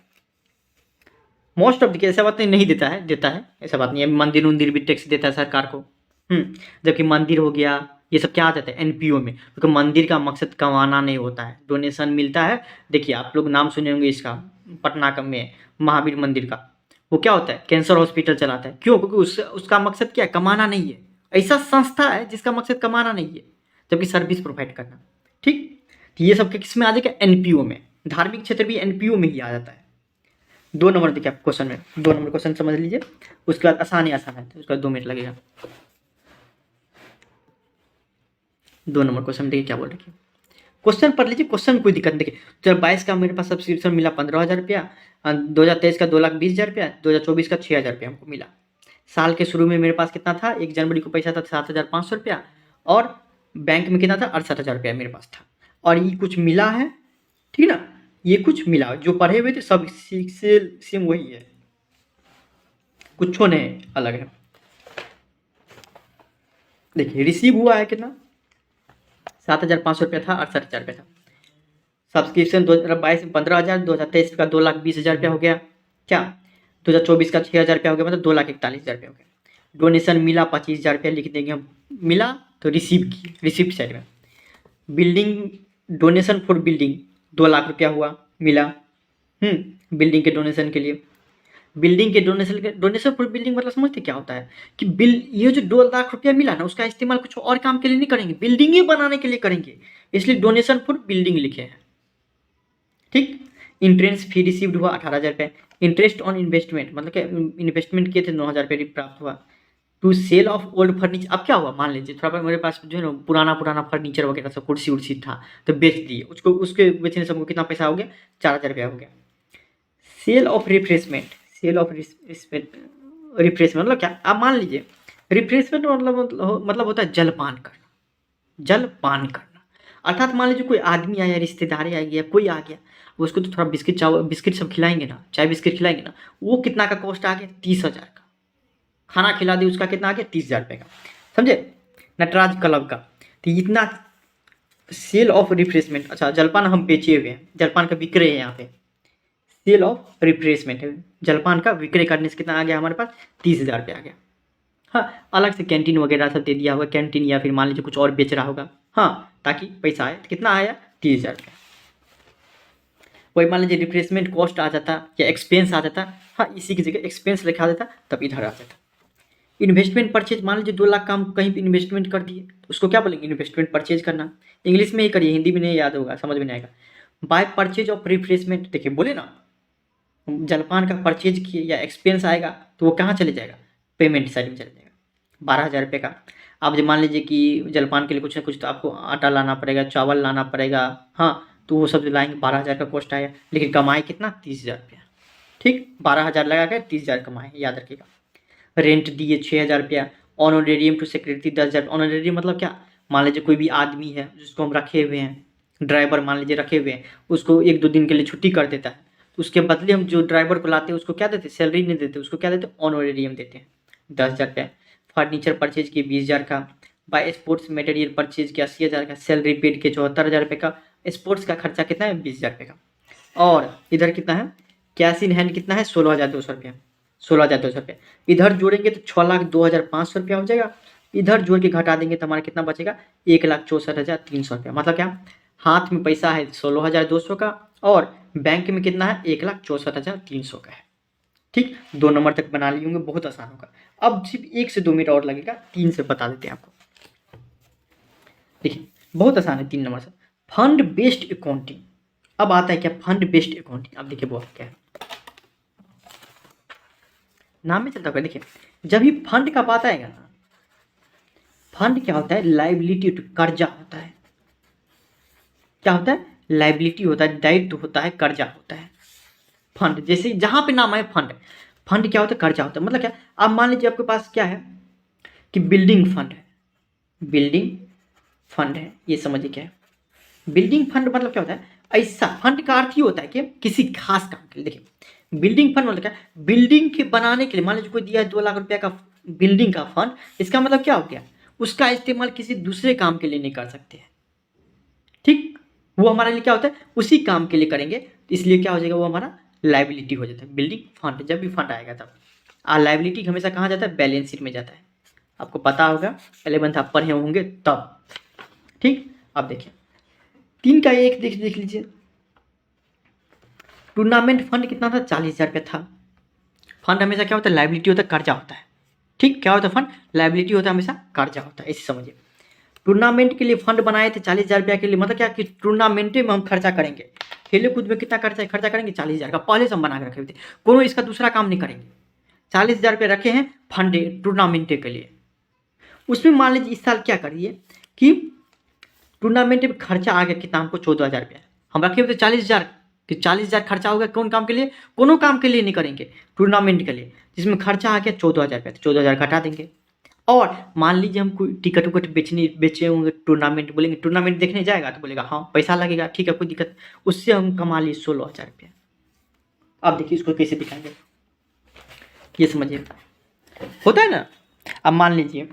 मोस्ट ऑफ द केस। ऐसा बात नहीं देता है, देता है, ऐसा बात नहीं है। मंदिर उंदिर भी टैक्स देता है सरकार को। जबकि मंदिर हो गया ये सब क्या आ जाता है? एनपीओ में, क्योंकि मंदिर का मकसद कमाना नहीं होता है, डोनेशन मिलता है। देखिए आप लोग नाम सुने होंगे इसका, पटना का में महावीर मंदिर का, वो क्या होता है? कैंसर हॉस्पिटल चलाता है। क्यों? क्योंकि उसका मकसद क्या है? कमाना नहीं है। ऐसा संस्था है जिसका मकसद कमाना नहीं है, जबकि सर्विस प्रोवाइड करना। ठीक, तो ये सब किस में आ जाएगा? एनपीओ में। धार्मिक क्षेत्र भी एनपीओ में ही आ जाता है। 2 नंबर देखिए आप क्वेश्चन में, 2 नंबर क्वेश्चन समझ लीजिए, उसके बाद आसान है, उसका 2 मिनट लगेगा। 2 नंबर क्वेश्चन देखिए क्या बोल रहे हैं। क्वेश्चन पढ़ लीजिए, क्वेश्चन में कोई दिक्कत नहीं। देखिए 2022 का मेरे पास सब्सक्रिप्शन मिला 15,000 रुपया, 2023 का 2,20,000 रुपया, 2024 का 6,000 रुपया हमको मिला। साल के शुरू में मेरे पास कितना था? 1 जनवरी को पैसा था 7,500 रुपया, और बैंक में कितना था? 68,000 रुपया मेरे पास था। और ये कुछ मिला है, ठीक ना, ये कुछ मिला। जो पढ़े हुए थे सब सेम वही है, कुछ नहीं अलग है। देखिए रिसीव हुआ है कितना? 7,500 रुपया था, 68,000 रुपया था। सब्सक्रिप्शन 2022 में 15,000, 2023 का 2,20,000 रुपया हो गया क्या, 2024 का 6,000 रुपया हो गया, मतलब 2,41,000 रुपया हो गया। डोनेशन मिला 25,000 रुपया लिख देंगे हम, मिला तो रिसीव की, रिसिप्ट साइड में। बिल्डिंग डोनेशन फॉर बिल्डिंग 2,00,000 रुपया हुआ, मिला बिल्डिंग के डोनेशन के लिए। बिल्डिंग के डोनेशन फॉर बिल्डिंग मतलब समझते क्या होता है कि ये जो 2,00,000 रुपया मिला ना, उसका इस्तेमाल कुछ और काम के लिए नहीं करेंगे, बिल्डिंग ही बनाने के लिए करेंगे, इसलिए डोनेशन फॉर बिल्डिंग लिखे हैं। ठीक, इंटरेस्ट फी रिसीव्ड हुआ 18,000 रुपये। इंटरेस्ट ऑन इन्वेस्टमेंट मतलब क्या, इन्वेस्टमेंट किए थे 9,000 रुपये प्राप्त हुआ। To sale of old furniture, अब क्या हुआ मान लीजिए थोड़ा मेरे पास जो है ना पुराना फर्नीचर वगैरह सब कुर्सी उर्सी था तो बेच दिए, उसके बेचने से हमको कितना पैसा हो गया? 4,000 रुपया हो गया। Sale of refreshment, sale of refreshment मतलब क्या? आप मान लीजिए रिफ्रेशमेंट मतलब होता है जलपान करना, जलपान करना। अर्थात मान लीजिए कोई आदमी आया, रिश्तेदारी आ गया, कोई आ गया, उसको तो थोड़ा बिस्किट सब खिलाएंगे ना, चाय बिस्किट खिलाएंगे ना, वो कितना का कॉस्ट आ गया? 30,000 का। खाना खिला दी उसका कितना आ गया? 30,000 रुपये का, समझे? नटराज क्लब का, तो इतना सेल ऑफ रिफ्रेशमेंट। अच्छा जलपान हम बेचे हुए हैं, जलपान का विक्रय है यहाँ पे, सेल ऑफ रिफ्रेशमेंट है, जलपान का विक्रय करने से कितना आ गया हमारे पास? 30,000 रुपये आ गया। हाँ, अलग से कैंटीन वगैरह सब दे दिया होगा, कैंटीन या फिर मान लीजिए कुछ और बेच रहा होगा, हाँ, ताकि पैसा आए। तो कितना आया? 30,000 रुपये। वही मान लीजिए रिप्लेसमेंट कॉस्ट आ जाता या एक्सपेंस आ जाता, हाँ, इसी की जगह एक्सपेंस लिखा देता, तब इधर आ जाता। इन्वेस्टमेंट परचेज, मान लीजिए 2,00,000 का हम कहीं पर इन्वेस्टमेंट कर दिए, तो उसको क्या बोलेंगे? इन्वेस्टमेंट परचेज करना। इंग्लिश में ही करिए, हिंदी में नहीं याद होगा, समझ में नहीं आएगा। बाय परचेज ऑफ रिफ्रेशमेंट, देखिए बोले ना जलपान का परचेज किए या एक्सपेंस आएगा तो वो कहाँ चले जाएगा? पेमेंट साइड में चले जाएगा। 12,000 रुपये का, आप जब मान लीजिए कि जलपान के लिए कुछ ना कुछ तो आपको आटा लाना पड़ेगा, चावल लाना पड़ेगा, हाँ, तो वो सब जो लाएंगे 12,000 का कॉस्ट आया, लेकिन कमाए कितना? 30,000 रुपया। ठीक, 12,000 लगा कर 30,000 कमाए, याद रखिएगा। रेंट दिए 6,000 रुपया। Honorarium to secretary 10,000। ऑनोरेरियम मतलब क्या? मान लीजिए कोई भी आदमी है जिसको हम रखे हुए हैं, ड्राइवर मान लीजिए रखे हुए हैं, उसको 1-2 दिन के लिए छुट्टी कर देता है, तो उसके बदले हम जो ड्राइवर को लाते हैं उसको क्या देते? सैलरी नहीं देते, उसको क्या देते? ऑनोरेरियम देते हैं, 10,000 रुपये। फर्नीचर परचेज की 20,000 का। बाय स्पोर्ट्स मटेरियल परचेज की 80,000 का। सैलरी पेड के 74,000 रुपये का। स्पोर्ट्स का खर्चा कितना है? 20,000 रुपये का। और इधर कितना है? कैश इन हैंड कितना है? 16,200 रुपया। 16,200 रुपया। इधर जोड़ेंगे तो 6,02,500 रुपया हो जाएगा। इधर जोड़ के घटा देंगे तो हमारा कितना बचेगा, 1,64,300 रुपया। मतलब क्या, हाथ में पैसा है 16,200 का और बैंक में कितना है, 1,64,300 का है। ठीक, 2 नंबर तक बना लिए होंगे, बहुत आसान होगा। अब सिर्फ 1 से 2 मिनट और लगेगा, 3 से बता देते हैं आपको। देखिए बहुत आसान है 3 नंबर से, फंड बेस्ड अकाउंटिंग। अब आता है क्या, फंड बेस्ड अकाउंटिंग। अब देखिए वो क्या है, नाम में चलता होगा। देखिए जब भी फंड का बात आएगा ना, फंड क्या होता है, लाइबिलिटी, कर्जा होता है। क्या होता है, लाइबिलिटी होता है, दायित्व होता है, कर्जा होता है। फंड जैसे जहां पे नाम आए फंड, फंड क्या होता है, कर्जा होता है। मतलब क्या, आप मान लीजिए आपके पास क्या है कि बिल्डिंग फंड है, बिल्डिंग फंड है, ये समझिए क्या है बिल्डिंग फंड। मतलब क्या होता है, ऐसा फंड का अर्थ ही होता है कि किसी खास काम के लिए। देखिए बिल्डिंग फंड मतलब क्या, बिल्डिंग के बनाने के लिए, मान लीजिए कोई दिया है 2 लाख रुपया का बिल्डिंग का फंड, इसका मतलब क्या हो गया, उसका इस्तेमाल किसी दूसरे काम के लिए नहीं कर सकते हैं। ठीक, वो हमारे लिए क्या होता है, उसी काम के लिए करेंगे, इसलिए क्या हो जाएगा, वो हमारा लाइबिलिटी हो जाता है। बिल्डिंग फंड, जब भी फंड आएगा तब लाइबिलिटी हमेशा कहाँ जाता है, बैलेंस शीट में जाता है। आपको पता होगा, 11th आप पढ़े होंगे तब। ठीक, अब देखिए 3 का 1 देख लीजिए। टूर्नामेंट फंड कितना था, 40,000 रुपया था। फंड हमेशा क्या होता है, लाइबिलिटी होता है, कर्जा होता है। ठीक, क्या होता है, फंड लाइबिलिटी होता है, हमेशा कर्जा होता है, ऐसे समझिए। टूर्नामेंट के लिए फंड बनाए थे 40,000 रुपया के लिए, मतलब क्या कि टूर्नामेंटे में हम खर्चा करेंगे। खेले कूद में कितना खर्चा करेंगे, 40,000 का पहले से हम बना के रखे हुए थे, कोनो इसका दूसरा काम नहीं करेंगे। 40,000 रुपये रखे हैं फंड टूर्नामेंटे के लिए। उसमें मान लीजिए इस साल क्या करिए कि टूर्नामेंट में खर्चा आ गया कितना, हमको 14,000 रुपया, हम रखे हुए थे 40,000, कि 40,000 खर्चा हो गया, कौन काम के लिए, कोनो काम के लिए नहीं करेंगे, टूर्नामेंट के लिए, जिसमें खर्चा आ गया 14,000 रुपया, तो 14,000 घटा देंगे। और मान लीजिए हम कोई टिकट उकट बेचे होंगे, टूर्नामेंट बोलेंगे, टूर्नामेंट देखने जाएगा तो बोलेगा हाँ पैसा लगेगा, ठीक है कोई दिक्कत, उससे हम कमा लिए 16,000 रुपया। अब देखिए इसको कैसे दिखाएंगे, ये समझिए, होता है ना। अब मान लीजिए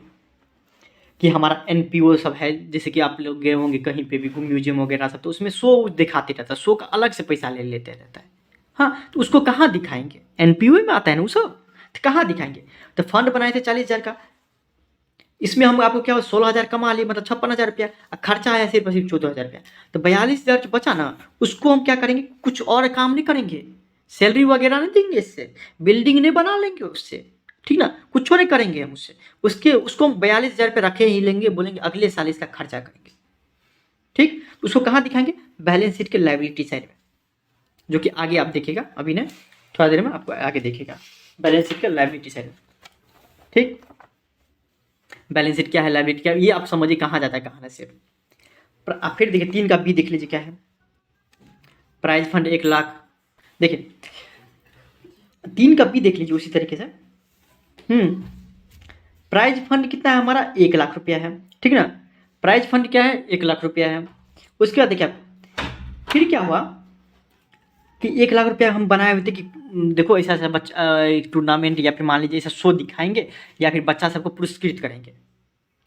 कि हमारा एनपीओ सब है, जैसे कि आप लोग गए होंगे कहीं पे भी म्यूजियम वगैरह सब, तो उसमें शो दिखाते रहता है, शो का अलग से पैसा ले लेते रहता है। हाँ, तो उसको कहाँ दिखाएंगे, एनपीओ में आता है ना वो सब, तो कहाँ दिखाएंगे। तो फंड बनाए थे 40,000 का, इसमें हम आपको क्या 16,000 कमा लिए, मतलब 56,000 रुपया, खर्चा आया सिर्फ 14,000 रुपया, तो 42,000 जो बचा ना, उसको हम क्या करेंगे, कुछ और काम नहीं करेंगे, सैलरी वगैरह नहीं देंगे, इससे बिल्डिंग नहीं बना लेंगे उससे, ठीक ना, कुछ और नहीं करेंगे हम उससे, उसको हम 42,000 रुपये रखे ही लेंगे, बोलेंगे अगले साल इसका खर्चा करेंगे। ठीक, उसको कहाँ दिखाएंगे, बैलेंस शीट के लाइबिलिटी साइड में, जो कि आगे आप देखिएगा, अभी ना थोड़ा देर में आपको आगे देखिएगा बैलेंस शीट के लाइबिलिटी साइड में। ठीक, बैलेंस शीट क्या है, लाइबिलिटी क्या है, ये आप समझिए कहाँ जाता है, कहाँ से। आप फिर देखिए 3 का बी देख लीजिए क्या है, प्राइज फंड 1 लाख। देखिए 3 का बी देख लीजिए उसी तरीके से। प्राइज फंड कितना है हमारा, 1 लाख रुपया है, ठीक ना, प्राइज फंड क्या है, 1 लाख रुपया है। उसके बाद देखिए फिर क्या हुआ कि 1 लाख रुपया हम बनाए हुए थे कि देखो ऐसा ऐसा बच्चा टूर्नामेंट या फिर मान लीजिए ऐसा शो दिखाएंगे, या फिर बच्चा सबको पुरस्कृत करेंगे,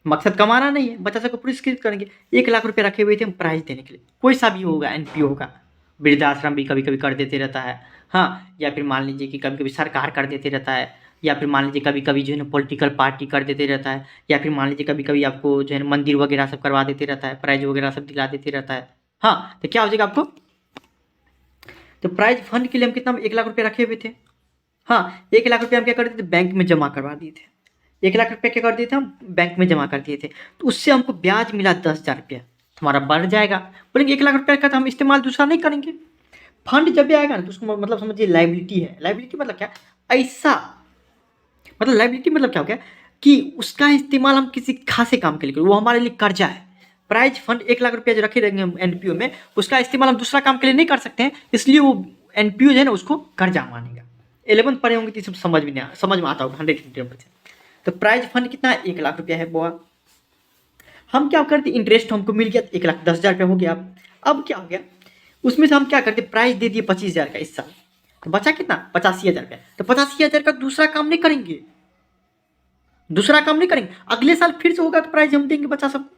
मकसद कमाना नहीं है, बच्चा सबको पुरस्कृत करेंगे। 1 लाख रुपये रखे हुए थे हम प्राइज देने के लिए, कोई सा भी होगा, एनपीओ होगा, वृद्धाश्रम भी कभी कभी कर देते रहता है, हाँ, या फिर मान लीजिए कि कभी कभी सरकार कर देते रहता है, या फिर मान लीजिए कभी कभी जो है ना पॉलिटिकल पार्टी कर देते रहता है, या फिर मान लीजिए कभी कभी आपको जो है ना मंदिर वगैरह सब करवा देते रहता है, प्राइज वगैरह सब दिला देते रहता है। हाँ, तो क्या हो जाएगा आपको, तो प्राइज फंड के लिए हम कितना 1 लाख रुपये रखे हुए थे। हाँ, 1 लाख रुपये हम क्या करते थे, बैंक में जमा करवा दिए थे। 1 लाख रुपये क्या कर दिए थे हम, बैंक में जमा कर दिए थे, तो उससे हमको ब्याज मिला 10,000 रुपया, हमारा बढ़ जाएगा। बोलेंगे 1 लाख रुपये का तो हम इस्तेमाल दूसरा नहीं करेंगे। फंड जब भी आएगा ना तो उसको मतलब समझिए लाइबिलिटी है। लाइबिलिटी मतलब क्या, ऐसा मतलब लाइबिलिटी मतलब क्या हो गया कि उसका इस्तेमाल हम किसी खासे काम के लिए करें, वो हमारे लिए कर्जा है। प्राइज फंड 1 लाख रुपया जो रखे रहेंगे हम एनपीओ में, उसका इस्तेमाल हम दूसरा काम के लिए नहीं कर सकते हैं, इसलिए वो एनपीओ जो है ना उसको कर्जा मानेगा। 11th पढ़े होंगे तो सब समझ में आता होगा 100%। तो प्राइज फंड कितना है, 1 लाख रुपया है बुआ। हम क्या करते, इंटरेस्ट हमको मिल गया 1,10,000 रुपया हो गया। अब क्या हो गया, उसमें से हम क्या करते, प्राइज दे दिए 25,000 का इस साल, तो बचा कितना 85,000 रुपया। तो 85,000 का दूसरा काम नहीं करेंगे, दूसरा काम नहीं करेंगे, अगले साल फिर से होगा तो प्राइज हम देंगे बच्चा सब,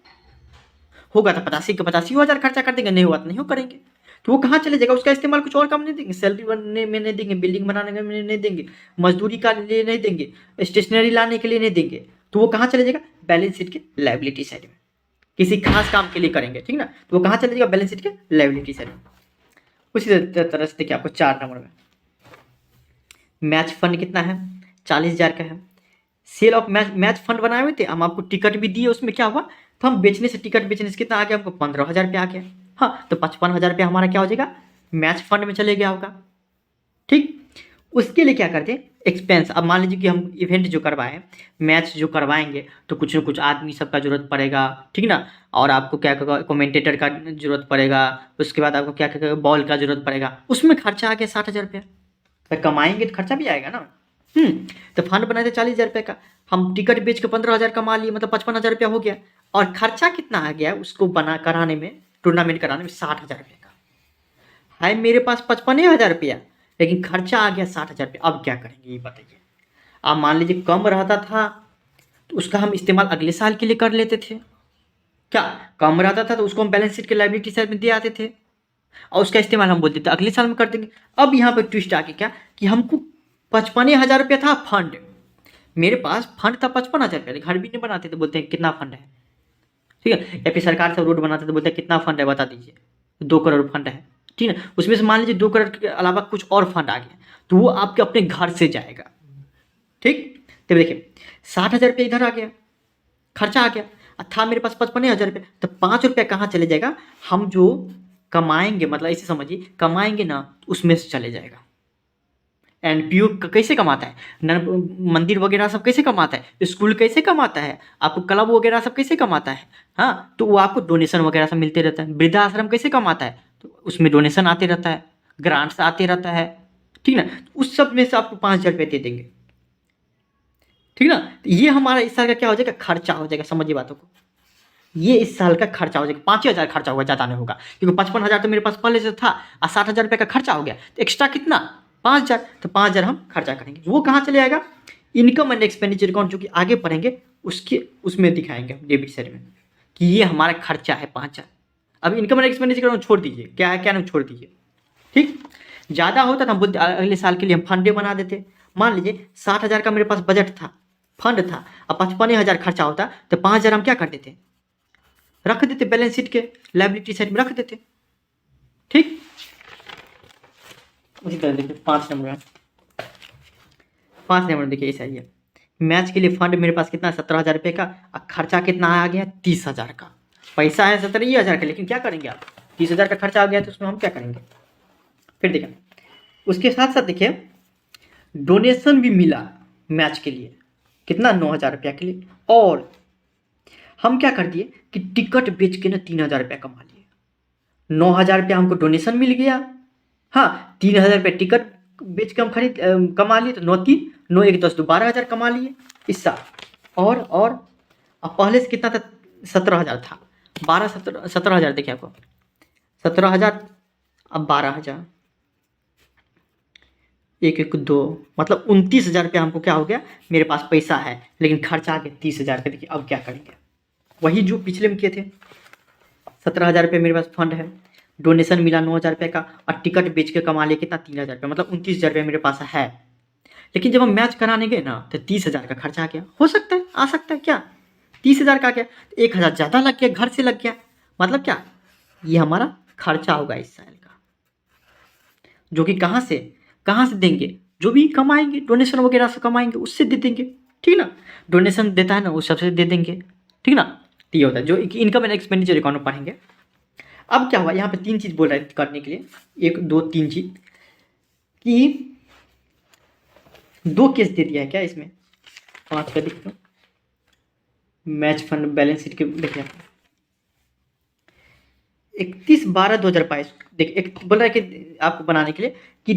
होगा तो 85 के 85,000 खर्चा कर देंगे, नहीं हुआ तो नहीं हो करेंगे। तो वो कहाँ चले जाएगा? उसका इस्तेमाल कुछ और काम नहीं देंगे, सैलरी बनने में नहीं देंगे, बिल्डिंग बनाने में नहीं देंगे, मजदूरी का लिए नहीं देंगे, स्टेशनरी लाने के लिए नहीं देंगे। तो वो कहाँ चले जाएगा? बैलेंस शीट के लायबिलिटी साइड में, किसी खास काम के लिए करेंगे, ठीक ना। तो वो कहाँ चले जाएगा? बैलेंस शीट के लायबिलिटी साइड में। उसी तरह से देखिए आपको 4 नंबर में मैच फंड कितना है? 40,000 का है। सेल ऑफ मैच फंड बनाए हुए थे हम, आपको टिकट भी दिए, उसमें क्या हुआ? तो हम बेचने से, टिकट बेचने से कितना आ गया हमको? 15,000 रुपया आ गया। हाँ, तो 55,000 रुपया हमारा क्या हो जाएगा? मैच फंड में चले गया होगा, ठीक। उसके लिए क्या करते हैं? एक्सपेंस। अब मान लीजिए कि हम इवेंट जो करवाएं, मैच जो करवाएंगे, तो कुछ ना कुछ आदमी सबका जरूरत पड़ेगा, ठीक ना। और आपको क्या कमेंटेटर का जरूरत पड़ेगा, उसके बाद आपको क्या क्या बॉल का जरूरत पड़ेगा, उसमें खर्चा आ गया 60,000 रुपया। तो कमाएंगे तो खर्चा भी आएगा ना। तो फंड बनाए थे 40,000 रुपये का, हम टिकट बेच के 15,000 कमा लिए, मतलब 55,000 रुपया हो गया। और खर्चा कितना आ गया उसको बना कराने में, टूर्नामेंट कराने में? 60,000 रुपये का है। मेरे पास 55,000 रुपया, लेकिन खर्चा आ गया 60,000 रुपया। अब क्या करेंगे ये बताइए? अब मान लीजिए कम रहता था तो उसका हम इस्तेमाल अगले साल के लिए कर लेते थे। क्या कम रहता था तो उसको हम बैलेंस शीट के लायबिलिटी साइड में दे आते थे, और उसका इस्तेमाल हम बोलते थे अगले साल में कर देंगे। अब यहाँ पर ट्विस्ट आके क्या कि हमको 55,000 रुपया था फंड, मेरे पास फंड था 55,000 रुपया, घर भी नहीं बनाते तो बोलते हैं कितना फंड है, ठीक है। या फिर सरकार से रोड बनाते तो बोलते हैं कितना फंड है बता दीजिए, 2 करोड़ फंड है, ठीक है। उसमें से मान लीजिए 2 करोड़ के अलावा कुछ और फंड आ गया, तो वो आपके अपने घर से जाएगा, ठीक। तो देखिए 60,000 रुपया इधर आ गया, खर्चा आ गया। था मेरे पास 55,000 रुपये, तो 5 रुपया कहाँ चले जाएगा? हम जो कमाएंगे, मतलब ऐसे समझिए, कमाएंगे ना, उसमें से चले जाएगा। एनपीओ कैसे कमाता है? मंदिर वगैरह सब कैसे कमाता है? स्कूल कैसे कमाता है? आपको क्लब वगैरह सब कैसे कमाता है? हाँ, तो वो आपको डोनेशन वगैरह सब मिलते रहता है। वृद्धाश्रम कैसे कमाता है? तो उसमें डोनेशन आते रहता है, ग्रांट्स आते रहता है, ठीक ना। उस सब में से आपको 5,000 रुपये दे देंगे, ठीक ना। तो ये हमारा इस साल का क्या हो जाएगा? खर्चा हो जाएगा। समझिए बातों को, ये इस साल का खर्चा हो जाएगा। 5,000 खर्चा होगा, ज़्यादा नहीं होगा, क्योंकि 55,000 तो मेरे पास पहले से था और 60,000 रुपये का खर्चा हो गया, तो एक्स्ट्रा कितना? 5,000। तो 5,000 हम खर्चा करेंगे। वो कहाँ चले जाएगा? इनकम एंड एक्सपेंडिचर अकाउंट, जो कि आगे पढ़ेंगे उसके, उसमें दिखाएंगे डेबिट साइड में कि ये हमारा खर्चा है 5,000। अब इनकम एंड एक्सपेंडिचर अकाउंट छोड़ दीजिए, क्या है क्या नहीं छोड़ दीजिए, ठीक। ज़्यादा होता तो हम बोलते अगले साल के लिए हम फंडे बना देते। मान लीजिए 60,000 का मेरे पास बजट था, फंड था, अब 55,000 खर्चा होता, तो 5,000 हम क्या कर देते? रख देते बैलेंस शीट के लायबिलिटी साइड में रख देते, ठीक। उसी तरह देखिए 5 नंबर देखिए ऐसा ही है। मैच के लिए फंड मेरे पास कितना? 17,000 रुपये का, और खर्चा कितना आ गया? 30,000 का। पैसा है 17,000 का, लेकिन क्या करेंगे आप? 30,000 का खर्चा आ गया, तो उसमें हम क्या करेंगे? फिर देखिए उसके साथ साथ देखिए डोनेशन भी मिला मैच के लिए, कितना? 9,000 रुपया के लिए। और हम क्या कर दिए कि टिकट बेच के ना 3,000 रुपया कमा लिए। 9,000 रुपया हमको डोनेशन मिल गया, हाँ, 3,000 रुपया टिकट बेच के हम कमा लिए, तो 9 3 9 1 10 तो 12,000 कमा लिए इस साल। और अब पहले से कितना था? 17,000 था, 17,000 देखिए आपको, 17,000, अब 12,000, 1 1 2, मतलब 29,000 रुपया हमको क्या हो गया? मेरे पास पैसा है, लेकिन खर्चा आ गया 30,000 रुपये। देखिए अब क्या करेंगे? वही जो पिछले में किए थे। 17,000 रुपये मेरे पास फंड है, डोनेशन मिला 9,000 रुपये का, और टिकट बेच के कमा लिया कितना? 3,000 रुपये, मतलब 29,000 रुपये मेरे पास है। लेकिन जब हम मैच कराने गए ना, तो 30,000 का खर्चा आ गया। हो सकता है, आ सकता है क्या? 30,000 का आ गया, 1,000 ज़्यादा लग गया, घर से लग गया, मतलब क्या? ये हमारा खर्चा होगा इस साल का, जो कि कहाँ से देंगे? जो भी कमाएंगे डोनेशन वगैरह से कमाएंगे, उससे दे देंगे, ठीक ना। डोनेशन देता है ना, उस सबसे दे देंगे, ठीक ना। तो ये होता है जो इनकम एंड एक्सपेंडिचर अकाउंट में पढ़ेंगे। अब क्या हुआ? यहाँ पे 3 चीज़ बोल रहे हैं करने के लिए, 1 2 3 चीज़, कि 2 केस दे दिया है क्या इसमें? 5 का देखो, मैच फंड बैलेंस शीट के देखिए 31/12/2022, देखिए एक बोल रहा है कि आपको बनाने के लिए कि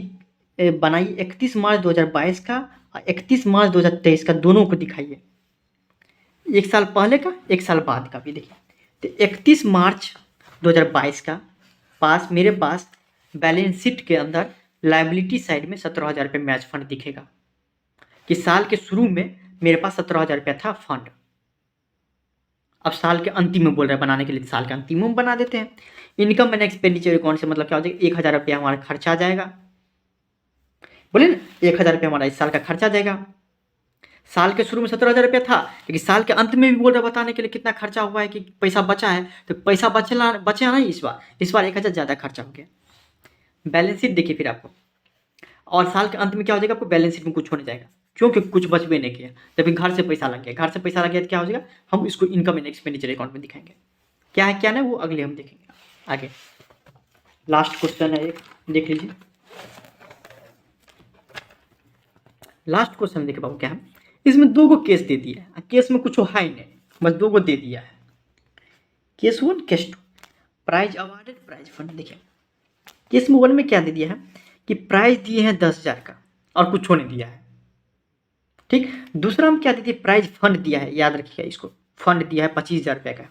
बनाइए 31 मार्च 2022 का और 31 मार्च 2023 का, दोनों को दिखाइए, 1 साल पहले का 1 साल बाद का भी देखिए। तो 31 मार्च 2022 का मेरे पास बैलेंस शीट के अंदर लायबिलिटी साइड में 17,000 रुपये मैच फंड दिखेगा, कि साल के शुरू में मेरे पास 17,000 रुपया था फंड। अब साल के अंतिम में बोल रहे हैं बनाने के लिए, साल के अंतिम में बना देते हैं। इनकम एंड एक्सपेंडिचर अकाउंट से मतलब क्या हो जाएगा, 1000 रुपया हमारा खर्चा आ जाएगा, बोले ना 1000 रुपया हमारा इस साल का खर्चा आ जाएगा। साल के शुरू में 17,000 रुपया था, लेकिन साल के अंत में भी बोल रहा बताने के लिए कितना खर्चा हुआ है कि पैसा बचा है, तो पैसा बचा नहीं इस बार 1000 ज़्यादा खर्चा हो गया। बैलेंस शीट देखिए फिर आपको, और साल के अंत में क्या हो जाएगा, आपको बैलेंस शीट में कुछ होने जाएगा, क्योंकि कुछ बच भी नहीं किया, तभी घर से पैसा लग गया, घर से पैसा लग गया तो क्या हो जाएगा, हम इसको इनकम एंड एक्सपेंडिचर अकाउंट में दिखाएंगे। क्या है क्या नहीं वो अगले हम देखेंगे आगे। लास्ट क्वेश्चन है एक, देख लीजिए। लास्ट क्वेश्चन देखे बाबू क्या है, इसमें 2 गो केस दे दिया है, केस में कुछ है नहीं, बस 2 गो दे दिया है, case 1 case 2, prize awarded prize fund. देखिए केस में 1 में क्या दे दिया है कि प्राइज दिए हैं 10,000 का और कुछ नहीं दिया है, ठीक। दूसरा हम क्या दे दिए, प्राइज फंड दिया है, याद रखिएगा इसको, फंड दिया है 25,000 रुपये का,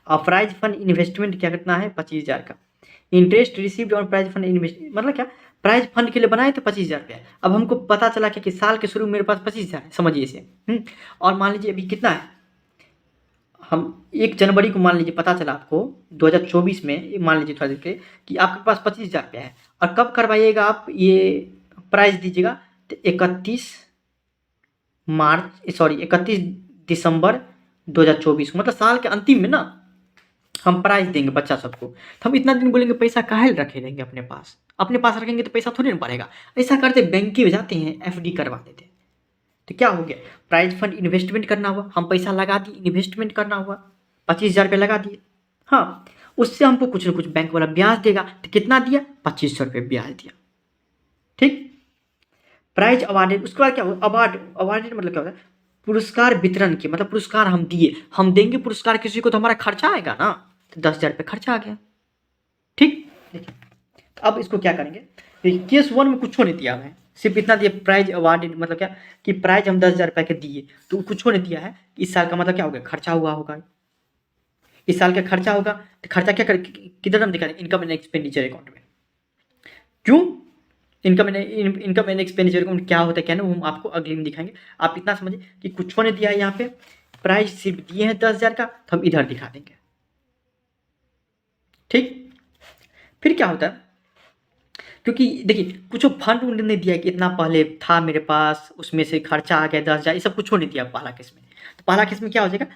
और प्राइज फंड इन्वेस्टमेंट क्या कितना है 25,000 का, इंटरेस्ट रिसीव्ड और प्राइज फंड इन्वेस्ट मतलब क्या, प्राइज फंड के लिए बनाए थे 25,000 रुपया। अब हमको पता चला कि साल के शुरू में मेरे पास 25,000 है, समझिए इसे। और मान लीजिए अभी कितना है, हम 1 जनवरी को मान लीजिए पता चला आपको 2024 में, मान लीजिए थोड़ा देर कि आपके पास 25,000 रुपया है, और कब करवाइएगा आप ये प्राइज दीजिएगा, तो 31 दिसंबर 2024, मतलब साल के अंतिम में ना हम प्राइज देंगे बच्चा सबको। तो हम इतना दिन बोलेंगे पैसा काहे रखे रहेंगे अपने पास रखेंगे तो पैसा थोड़ी ना बढ़ेगा। ऐसा करते बैंक में जाते हैं, एफडी करवा देते हैं, तो क्या हो गया, प्राइज फंड इन्वेस्टमेंट करना हुआ, हम पैसा लगा दिए, इन्वेस्टमेंट करना हुआ, 25,000 रुपये लगा दिए, हाँ, उससे हमको कुछ ना कुछ बैंक वाला ब्याज देगा, तो कितना दिया, 2500 रुपये ब्याज दिया, ठीक। प्राइज अवार्डेड, उसके बाद क्या हो, अवार्डेड मतलब क्या होता है, पुरस्कार वितरण की, मतलब पुरस्कार हम दिए, हम देंगे पुरस्कार किसी को तो हमारा खर्चा आएगा ना, तो 10,000 रुपये खर्चा आ गया, ठीक। देखिए अब इसको क्या करेंगे, केस 1 में कुछ नहीं दिया है, सिर्फ इतना दिया प्राइज अवार्डेड, मतलब क्या कि प्राइज हम 10,000 रुपये के दिए, तो कुछ नहीं दिया है, इस साल का मतलब क्या होगा, खर्चा हुआ होगा, इस साल का खर्चा होगा, तो खर्चा क्या कर किधर हम दिखा, इनकम एंड एक्सपेंडिचर अकाउंट में। क्यों, इनकम एंड एक्सपेंडिचर अकाउंट क्या होता है, क्या ना वो हम आपको अगले में दिखाएंगे। आप इतना समझिए कि कुछ ने दिया है, यहाँ पे प्राइस सिर्फ दिए हैं 10,000 का, तो हम इधर दिखा देंगे, ठीक। फिर क्या होता है, क्योंकि देखिए कुछ फंड उंड नहीं दिया कि इतना पहले था मेरे पास, उसमें से खर्चा आ गया 10,000, ये सब कुछ नहीं दिया पहला केस में। तो पहला केस में क्या हो जाएगा,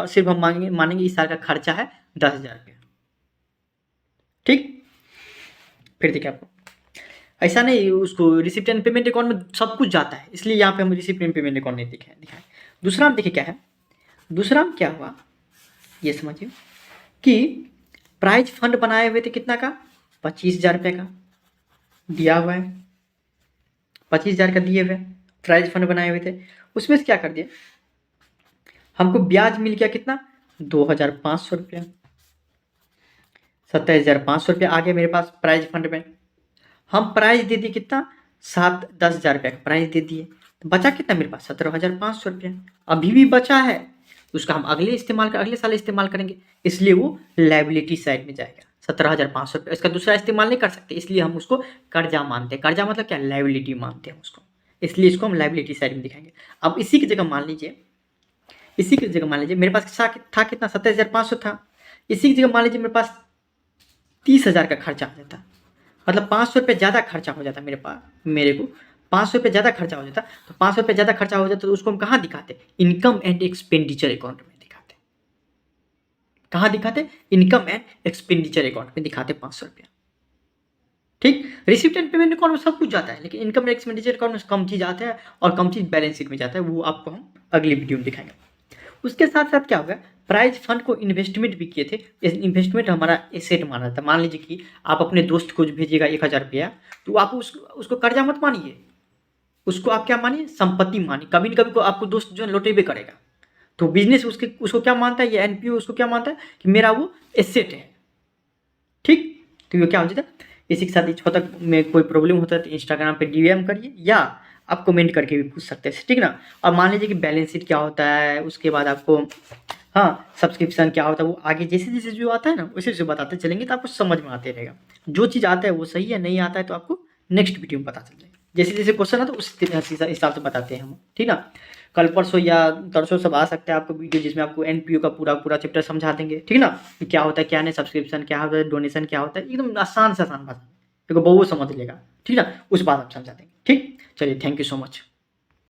सिर्फ हम मानेंगे इस साल का खर्चा है 10,000 रुपया, ठीक। फिर देखिए आपको ऐसा नहीं, उसको रिसिप्ट एंड पेमेंट अकाउंट में सब कुछ जाता है, इसलिए यहाँ पे हम रिसिप्ट एंड पेमेंट अकाउंट नहीं दिखाए। दूसरा हम देखिए क्या है, दूसरा हम क्या हुआ ये समझिए कि प्राइज फंड बनाए हुए थे कितना का, 25,000 रुपये का दिया हुआ है, 25,000 का दिए हुए प्राइज फंड बनाए हुए थे, उसमें से क्या कर दिया, हमको ब्याज मिल गया कितना, 2,500 रुपया, 27,500 रुपया आ गया मेरे पास प्राइज फंड में। हम प्राइज दे दिए कितना, 10,000 रुपया का प्राइज दे दिए, तो बचा कितना मेरे पास, 17,500 रुपया अभी भी बचा है, उसका हम अगले साल इस्तेमाल करेंगे, इसलिए वो लायबिलिटी साइड में जाएगा। 17,500 रुपया, इसका दूसरा इस्तेमाल नहीं कर सकते, इसलिए हम उसको कर्जा मानते हैं। कर्जा मतलब क्या, लायबिलिटी मानते हैं उसको, इसलिए इसको हम लायबिलिटी साइड में दिखाएंगे। अब इसी की जगह मान लीजिए मेरे पास था कितना, 27,500 था, इसी की जगह मान लीजिए मेरे पास 30,000 का खर्चा आ जाता, मतलब 500 रुपये ज़्यादा खर्चा हो जाता मेरे को 500 रुपये ज़्यादा खर्चा हो जाता, तो 500 रुपये ज़्यादा खर्चा हो जाता तो उसको हम कहाँ दिखाते, इनकम एंड एक्सपेंडिचर अकाउंट में दिखाते। कहाँ दिखाते, इनकम एंड एक्सपेंडिचर अकाउंट में दिखाते 500 रुपया, ठीक। रिसिप्ट एंड पेमेंट अकाउंट में सब कुछ जाता है, लेकिन इनकम एंड एक्सपेंडिचर अकाउंट में कम चीज़ आता है और कम चीज़ बैलेंस शीट में जाता है, वो आपको हम अगली वीडियो में दिखाएंगे। उसके साथ साथ क्या होगा, प्राइज फंड को इन्वेस्टमेंट भी किए थे, इन्वेस्टमेंट हमारा एसेट माना था। मान लीजिए कि आप अपने दोस्त को भेजिएगा 1,000 रुपया, तो आप उसको कर्जा मत मानिए, उसको आप क्या मानिए, संपत्ति मानिए। कभी न कभी को आपको दोस्त जो है लौटेबे करेगा, तो बिजनेस उसको क्या मानता है, ये एनपीओ उसको क्या मानता है कि मेरा वो एसेट है, ठीक। तो ये क्या हो जाता है, इसी के साथ इस तक में कोई प्रॉब्लम होता है तो इंस्टाग्राम पे डीएम करिए, या आप कमेंट करके भी पूछ सकते हैं, ठीक ना। और मान लीजिए कि बैलेंस शीट क्या होता है, उसके बाद आपको हाँ सब्सक्रिप्शन क्या होता है, वो आगे जैसे जैसे जो आता है ना वैसे वैसे बताते चलेंगे, तो आपको समझ में आते रहेगा। जो चीज़ आता है वो सही है, नहीं आता है तो आपको नेक्स्ट वीडियो में पता चल जाएगा। जैसे जैसे क्वेश्चन आता है उस हिसाब से बताते हैं हम, ठीक ना। कल परसों या तरसों सब आ सकता है आपको वीडियो, जिसमें आपको एनपीओ का पूरा चैप्टर समझा देंगे, ठीक है ना, कि क्या होता है क्या नहीं, सब्सक्रिप्शन क्या होता है, डोनेशन क्या होता है, एकदम आसान से आसान भाषा में, देखो बहुत समझ लेगा, ठीक है ना, उस बात हम समझा देंगे। ठीक, चलिए, थैंक यू सो मच।